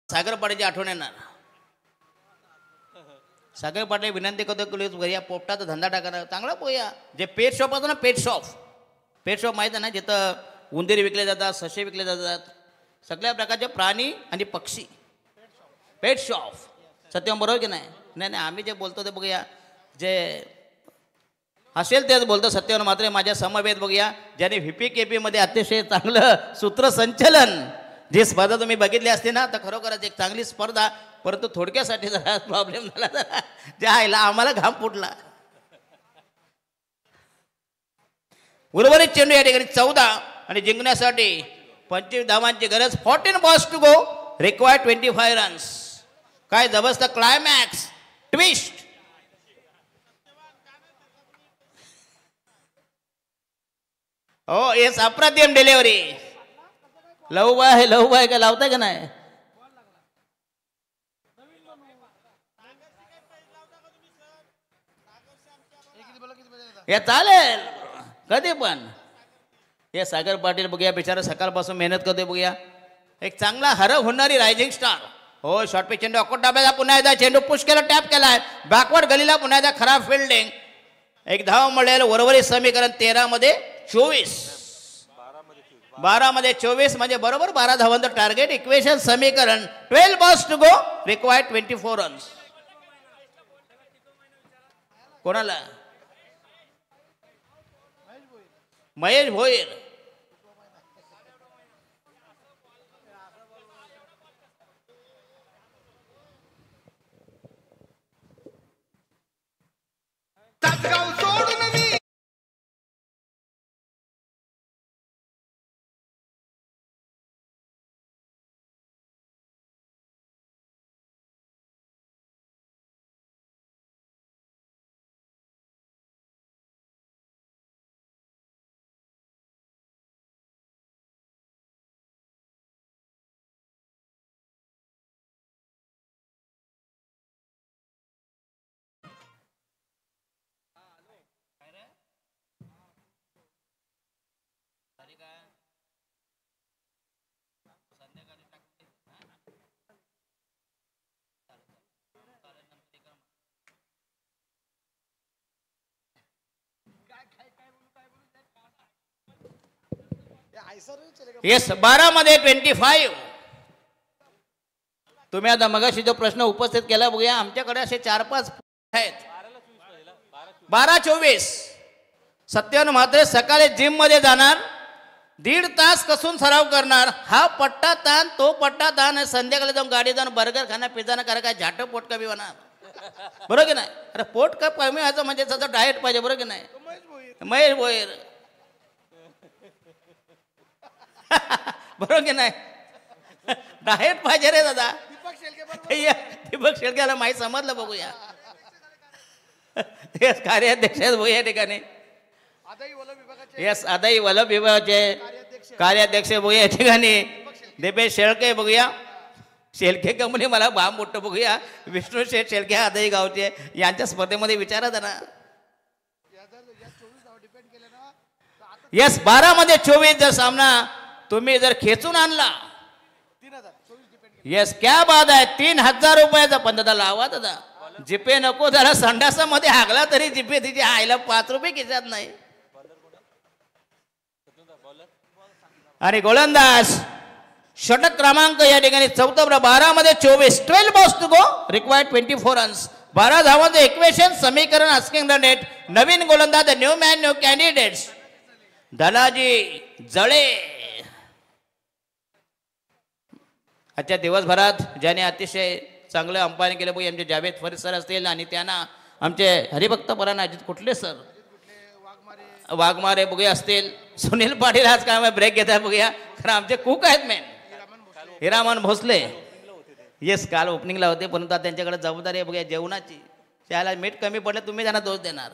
सागर पाटीलची आठवण येणार. सागर पाटील विनंती करतो या पोपटाचा धंदा टाकणार चांगला पोया. जे पेट शॉप असतो ना, पेट शॉप माहीत आहे ना, जिथं उंदीर विकले जातात, ससे विकले जातात, सगळ्या प्रकारचे प्राणी आणि पक्षी. पेट शॉप सत्यम बरोबर की नाही? नाही आम्ही जे बोलतो ते बघूया, जे असेल तेच बोलतो. सत्यवन मात्र माझ्या समवेत बघूया, ज्याने VPKP मध्ये अतिशय चांगलं सूत्रसंचलन, जी स्पर्धा तुम्ही बघितली असते ना, तर खरोखरच एक चांगली स्पर्धा. परंतु थोडक्यासाठी जरा प्रॉब्लेम झाला, ज्या आईला आम्हाला घाम फुटला. उर्वरित चेंडू या ठिकाणी 14 आणि जिंकण्यासाठी 25 धावांची गरज. 14 balls to go, required 25 runs. काय जबरदस्त क्लायमॅक्स ट्विस्ट. हो येस अप्रतिम डिलिव्हरी. लवबाय काय लावताय का नाही? हे चालेल कधी पण. हे सागर पाटील बघूया, बिचारा सकाळपासून मेहनत करतोय बघूया. एक चांगला हरव होणारी रायझिंग स्टार. हो शॉर्ट पे चेंडू अकोट डाब्याला, पुन्हा एकदा चेंडू पुश केला, टॅप केलाय बॅकवर्ड गलीला, पुन्हा एकदा खराब फिल्डिंग. एक धाव मिळेल. उर्वरित समीकरण 13 मध्ये 24, 12 मध्ये 24 म्हणजे बरोबर 12 धावांचं टार्गेट. इक्वेशन समीकरण 12 balls to go, required 24 runs. कोणाला? महेश भोईर. येस 12 मध्ये 25. तुम्ही आता मगाशी जो प्रश्न उपस्थित केला बघूया, आमच्याकडे असे 4-5 आहेत. 12-24. सत्यवान मात्र सकाळी जिम मध्ये जाणार, 1.5 तास कसून सराव करणार. हा पट्टा ताण तो पट्टा ताण, संध्याकाळी जाऊन गाडी जाऊन बर्गर खाना पिझ्झा करा, काय झाट पोट कमी होणार. बरोबर की नाही? अरे पोट कमी व्हायचं म्हणजे त्याचं डाएट पाहिजे. बरोबर की नाही? महेश भोईर. बरोबर की नाही? डाएट पाहिजे रे दादा. दीपक शेळकेला माहीत समजलं बघूया. कार्याध्यक्ष बघूया या ठिकाणी. येस आदाई वल्लभ विभागाचे कार्याध्यक्ष बघूया या ठिकाणी. दीपेश शेळके बघूया. शेळके कंपनी मला बाम मोठं बघूया. विष्णू शेठ शेळके आदाई गावचे, यांच्या स्पर्धेमध्ये विचारा ना. येस 12 मध्ये 24 जर सामना तुम्ही जर खेचून आणला, येस क्या बात आहे. 3,000 रुपयाचा. पण दादा लावा दादा, जिपे नको जरा. संडासामध्ये हागला तरी जिपे तिची आईला 5 रुपये खिशात नाही. आणि गोलंदाज षटक क्रमांक या ठिकाणी 14 12 मध्ये 24. 12 balls to go, required 24 runs. 12 धावांचं इक्वेशन समीकरण आस्किंग द नेट. नवीन गोलंदाज, new man new candidates. Dhanaji Jale. आजच्या दिवसभरात ज्याने अतिशय चांगलं अंपायरिंग केलं बघूया आमचे जावेद फरीद सर असतील, आणि त्यांना आमचे हरिभक्त परायण अजित कुठले सर वाघमारे बघूया असतील. सुनील पाटील आज काय ब्रेक घेत आहे बघूया, कारण आमचे कुक आहेत मेन हिरामन भोसले. येस काल ओपनिंगला होते, परंतु त्यांच्याकडे जबाबदारी आहे बघूया जेवणाची. त्याला मीठ कमी पडलं तुम्ही त्यांना दोष देणार.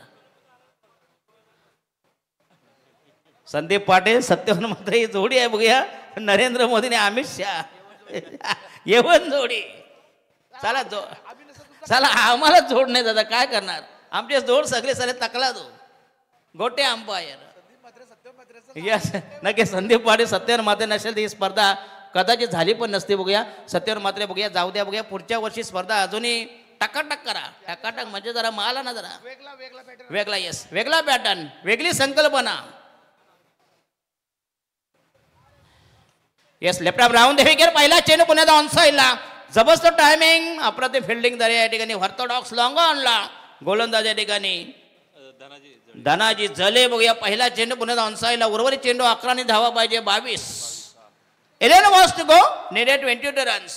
संदीप पाटील सत्यवान मात्र ही जोडी आहे बघूया. नरेंद्र मोदीने अमित शहा येवन जोडी. चला चला आम्हाला जोड नाही दादा, काय करणार. आमचे जोड सगळे सगळे तकला दो गोटे अंपायर. यस नक्की संदीप पाटील सत्यवान मात्रे नसेल तर ही स्पर्धा कदाचित झाली पण नसते बघूया. सत्यवान मात्रे बघूया जाऊ द्या बघूया. पुढच्या वर्षी स्पर्धा अजूनही टकाटक करा. टकाटक म्हणजे जरा माला ना जरा वेगळा. येस वेगळा पॅटर्न, वेगळी संकल्पना. Yes left of round wicket. पहिला चेंडू पुण्याचा ऑन साईडला. जबरदस्त टायमिंग, अप्रतिम फिल्डिंग झाली या ठिकाणी. ऑर्थोडॉक्स लॉंग ऑनला गोलंदाज या ठिकाणी धनाजी जले बघूया. पहिला चेंडू पुण्याचा ऑन साईडला. उर्वरित चेंडू 11 धावा पाहिजे. 22. 11 balls to go, needed 22 runs.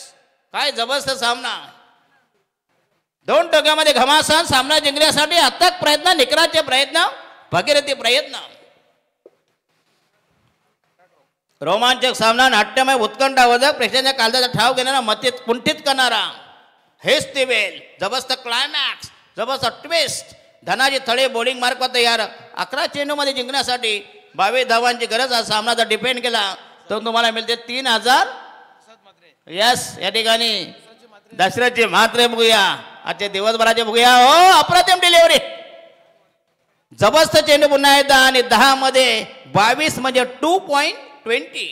काय जबरदस्त सामना. 2 टोक्यामध्ये घमासान सामना जिंकण्यासाठी अथक प्रयत्न, निकराचे प्रयत्न, भगीरथी प्रयत्न. रोमांचक सामना, नाट्यमय उत्कंठावर्धक, प्रेक्षकांच्या काळजाचा ठाव घेणारा, मतीत कुंठित करणारा. हेच ते वेल. जबरदस्त क्लायमॅक्स, जबरदस्त twist. Dhanaji Thale bowling mark तयार. 11 चेंडूमध्ये जिंकण्यासाठी 22 धावांची गरज. हा सामना जर डिपेंड केला तर तुम्हाला मिळते 3,000. यस या ठिकाणी दशरथजी म्हात्रे बघूया. आजच्या दिवसभराचे बघूया. हो अप्रतिम डिलिव्हरी, जबरदस्त चेंडू पुन्हा एकदा. आणि 10 मध्ये 22 म्हणजे 2.20.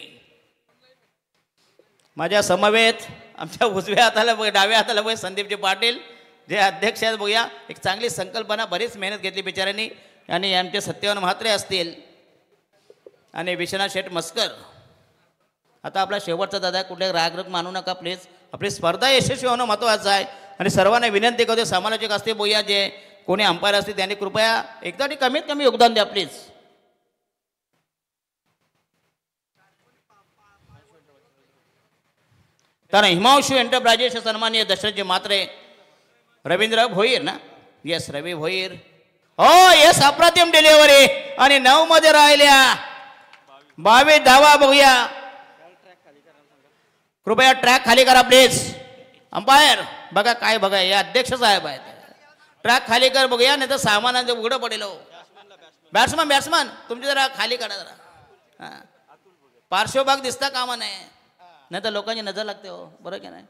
माझ्या समवेत आमच्या उजव्या हाताला बघ, डाव्या हाताला बघ संदीपजी पाटील जे अध्यक्ष आहेत बघूया. एक चांगली संकल्पना, बरीच मेहनत घेतली बिचाऱ्यांनी. आणि आमचे सत्यवान म्हात्रे असतील आणि विश्वनाथ शेठ मस्कर. आता आपला शेवटचा दादा, कुठे रागरग मानू नका प्लीज. आपली स्पर्धा यशस्वी होणं महत्त्वाचं आहे. आणि सर्वांना विनंती करतो, समालोचक असते बघूया, जे कोणी अंपायर असतील त्यांनी कृपया एकदा कमीत कमी योगदान द्या प्लीज. तर हिमांशू एंटरप्राइजेस सन्माननीय दशरथजी म्हात्रे, रवींद्र भोईर ना. येस रवी भोईर. हो येस अप्रतिम डिलिव्हरी. आणि 9 मध्ये राहिल्या 22 धावा बघूया. कृपया ट्रॅक खाली करा प्लीज. अंपायर बघा काय बघा, हे अध्यक्ष साहेब आहेत. ट्रॅक खाली कर बघूया, नाही तर सामानाचं उघडं पडेल. बॅट्समन तुमची जरा खाली करा जरा. पार्श्वभाग दिसता कामा नाही, नाही तर लोकांची नजर लागते. हो बरं की नाही.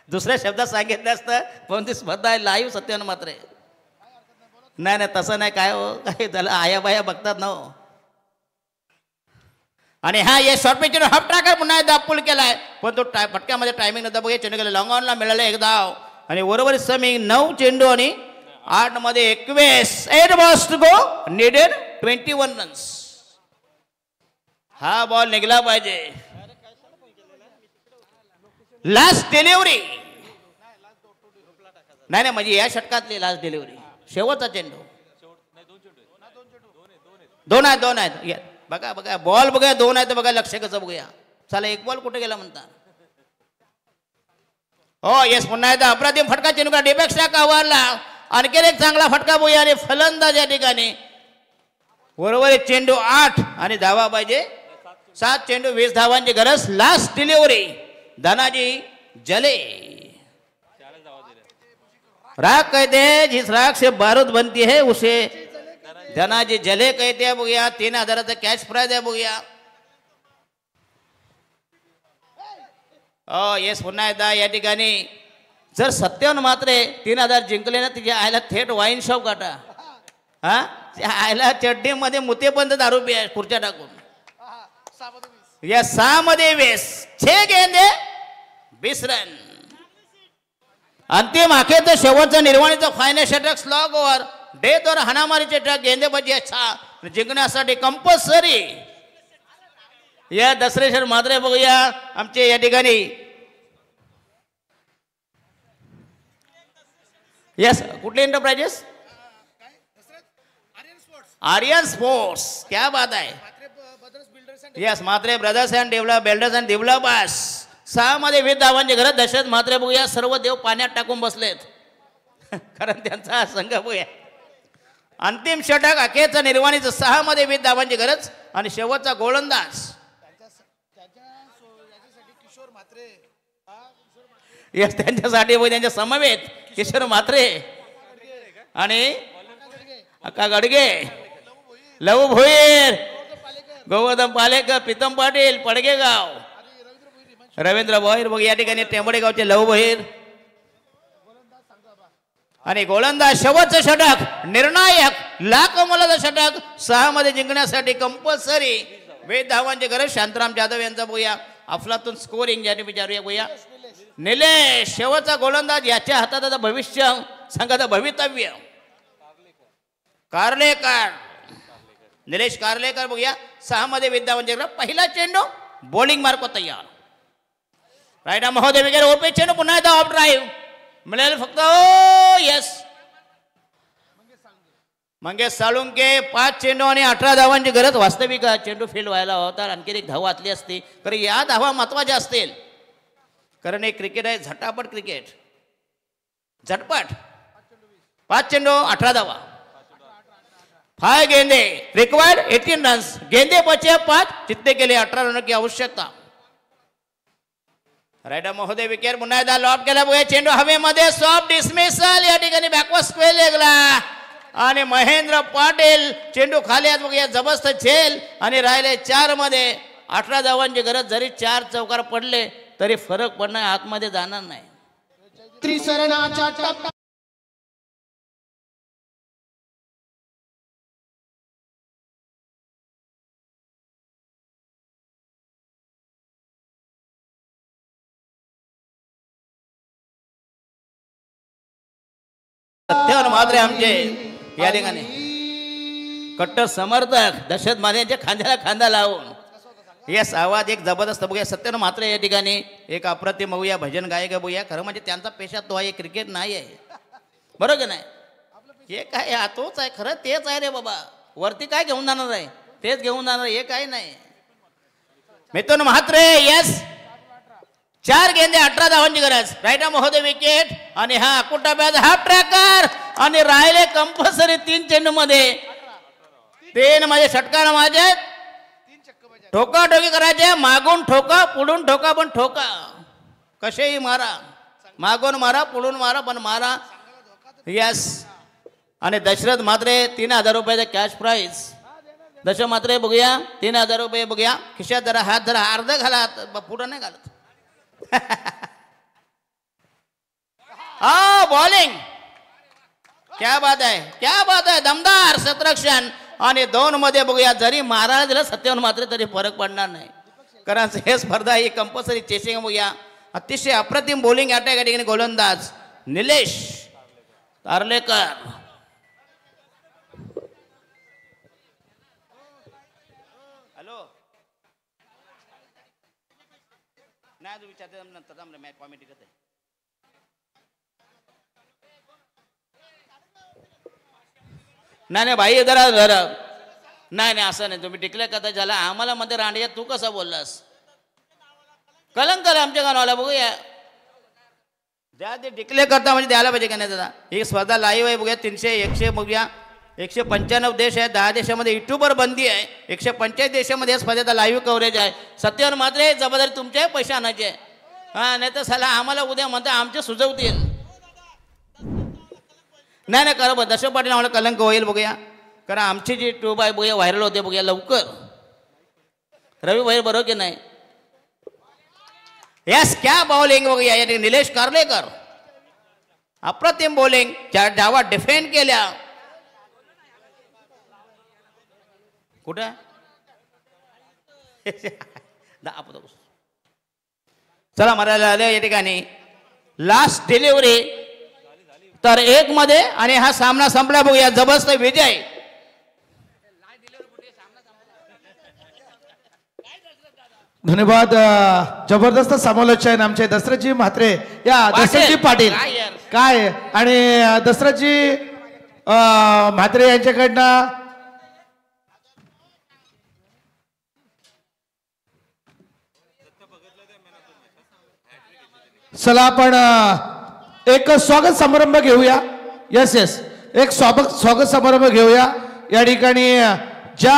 दुसऱ्या शब्दात सांगितलं असतं पण ती स्पर्धा आहे लाईव्ह. सत्यवान मात्रे नाही नाही तसं नाही. काय हो काय त्याला आया बाया बघतात ना. आणि हा ये शॉर्ट पिच हाफ ट्रॅकर पुन्हा एकदा पुल केलाय, पण तो फटक्यामध्ये टायमिंग नव्हता बघा. चेंडू गेला लॉंग ऑनला, मिळाला 1 धाव. आणि बरोबर समिंग 9 चेंडू आणि 8 मध्ये 21. 8 balls to go, needed 21 runs. हा बॉल निघला पाहिजे. लास्ट डिलिव्हरी नाही म्हणजे या षटकातली लास्ट डिलिव्हरी, शेवटचा चेंडू. 2 आहेत. बघा बघा बॉल बघा 2 आहेत बघा. लक्ष कसं बघूया. चला 1 बॉल कुठे गेला म्हणता. हो येस पुन्हा एकदा अप्रतिम फटका चेंडू डिपेक्षा कावरला. आणखी एक चांगला फटका बघूया. आणि फलंदाज या ठिकाणी बरोबर चेंडू 8 आणि धावा पाहिजे 7 चेंडू 20 धावांची गरज. लास्ट डिलिव्हरी धनाजी जले. राग कहते हैं जिस राग से बारूद बनती है उसे धनाजी जले कहते हैं बघूया. 3,000चा कॅश प्राइज आहे बघूया. येस पुन्हा एकदा या ठिकाणी जर सत्यवान मात्रे 3,000 जिंकले ना, तिच्या आयला थेट वाईन शॉप काटा. हा त्या आयला चड्डीमध्ये मुते पण दारू पिया खुर्च्या टाकून. या 6 मध्ये 6 गेंदे 20 रन. अंतिम अखेरचं शेवटचं निर्वाणीचं फायनल षटक स्लॉग ओव्हर डेथवर हाणामारीचे ट्रक गेंदेबाजी जिंकण्यासाठी कंपल्सरी या दसरेश्वर मात्रे बघूया आमचे या ठिकाणी. यस कुठले एंटरप्राइजेस आर्यन स्पोर्ट्स क्या बात आहे. Yes Matre brothers and builders and developers 6 मध्ये 20 धावांचे घरात दशरथ मात्रे बघूया सर्व देव पाण्यात टाकून बसलेत कारण त्यांचा संघ बघूया. अंतिम षटक अखेरचं निर्वाणीचं 6 मध्ये 20 धावांची गरज आणि शेवटचा गोलंदाज यस त्यांच्यासाठी त्यांच्या समवेत किशोर म्हात्रे आणि अक्का गडगे लहू भोईर गोवर्धन पालेकर प्रीतम पाटील पडगेगाव रवींद्र भोईर बघ या ठिकाणी टेंबडेगावचे लहू भोईर आणि गोलंदाज शेवटचं षटक निर्णायक लाख मोलाचं षटक 6 मध्ये जिंकण्यासाठी कंपल्सरी 20 धावांची गरज. शांताराम जाधव यांचा बघूया अफलातून स्कोरिंग याने विचारूया बघूया. निलेश शेवटचा गोलंदाज याच्या हातात आता भविष्य संघाचं भवितव्य कारलेकर निलेश कारलेकर बघूया 6 मध्ये 20 धावांची गरज. पहिला चेंडू बॉलिंग मार्क तयार रायडा महोदय वगैरे ओपे चेंडू पुन्हा एकदा ऑफ ड्राईव्ह मिळेल फक्त यस मंगेश साळुंके 5 चेंडू आणि 18 धावांची गरज. वास्तविक चेंडू फेल व्हायला होता आणखी एक धाव वाचली असती कारण या धावा महत्वाच्या असतील कारण हे क्रिकेट आहे झटापट क्रिकेट झटपट. 5 चेंडू 18 धावा 5 गेंदे रिक्वायर्ड 18 रन्स गेंदे बचे 5 चित्ते केले 18 रन की आवश्यकता. रायडर महोदय विकेट पुन्हा एकदा लॉब केला बघा चेंडू हवेमध्ये सॉफ्ट डिसमिसल या ठिकाणी बॅकवर्ड स्क्वेअर लागला आणि महेंद्र पाटील चेंडू खाली आहेत बघा जबरदस्त झेल आणि राहिले 4 मध्ये 18 धावांची गरज. जरी 4 चौकार पडले तरी फरक पडणार आतमध्ये जाणार नाही. त्रिसरणाच्या टप्प्यात सत्यावर मात्रे आमचे या ठिकाणी कट्टर समर्थक दशरथ माने यांच्या खांद्याला खांदा लावून यस आवाज एक जबरदस्त बघूया. सत्यावर मात्रे या ठिकाणी एक अप्रतिम बघूया भजन गायक बघूया. खरं म्हणजे त्यांचा पेशा तो आहे क्रिकेट नाही आहे बरोबर की नाही. हे काय हा तोच आहे खरं तेच आहे रे बाबा. वरती काय घेऊन जाणार आहे तेच घेऊन जाणार हे काय नाही. मिथुन म्हात्रे यस 4 गेंदे 18 धावांची गरज. रायडा महोदय विकेट आणि हा कुटाब्याचा हाफ ट्रॅकर आणि राहिले कंपल्सरी 3 चेंडू मध्ये 3 माझे षटकार माझे ठोका ठोकी करायचे मागून ठोका पुढून ठोका पण ठोका कसेही मारा मागून मारा पुढून मारा पण मारा यस. आणि दशरथ मात्रे 3000 रुपयाचा कॅश प्राईज. दशरथ मात्रे बघूया 3000 रुपये बघूया खिशात जरा हात जरा अर्ध घाला पुढं नाही घालत. बॉलिंग क्या बात आहे दमदार शतरक्षण आणि 2 मध्ये बघूया जरी मारायला दिलं सत्यावर मात्र तरी फरक पडणार नाही कारण हे स्पर्धा ही कंपल्सरी चेसिंग बघूया. अतिशय अप्रतिम बॉलिंग अटॅक या ठिकाणी गोलंदाज निलेश कारलेकर. हॅलो नाही तू विचारते नंतर मॅच कॉमेडी करते. नाही भाई जरा जरा नाही असं नाही तुम्ही टिकल्या कथा झाला आम्हाला मध्ये रांडया तू कसा बोललास कलंक आमच्या गावाला बघूया ज्या ते डिक्लेअर करता म्हणजे द्यायला पाहिजे का नाही दादा. ही स्पर्धा लाईव्ह आहे बघूया 300 100 बघूया 195 देश आहे 10 देशामध्ये युट्यूबवर बंदी आहे 145 देशामध्ये स्पर्धेचा लाईव्ह कव्हरेज आहे. सत्यावर मात्र जबाबदारी तुमच्या पैसे आणायचे हा नाही तर साला आम्हाला उद्या म्हणता आमचे सुचवतील नाही करा दशरथ पाटील आम्हाला कलंक होईल बघूया कारण आमची जी ट्यूब आहे बघूया व्हायरल होते बघूया लवकर. रवी भाई बरोबर की नाही. यस क्या बॉलिंग बघूया या निलेश कारलेकर अप्रतिम बॉलिंग डावा डिफेंड केल्या. कुठं चला मरायला आले या ठिकाणी लास्ट डिलिव्हरी तर 1 मध्ये आणि हा सामना संपला. बघूया जबरदस्त विजय. धन्यवाद. जबरदस्त समालोचन आमचे दसरथजी म्हात्रे या दसरथजी पाटील काय आणि दसरथजी म्हात्रे यांच्याकडनं चला आपण एक स्वागत समारंभ घेऊया. यस यस एक स्वागत समारंभ घेऊया. या ठिकाणी ज्या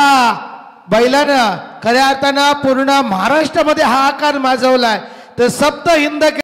बैलानं खऱ्या अर्थानं पूर्ण महाराष्ट्रामध्ये हाहाकार माजवलाय तर सप्त हिंद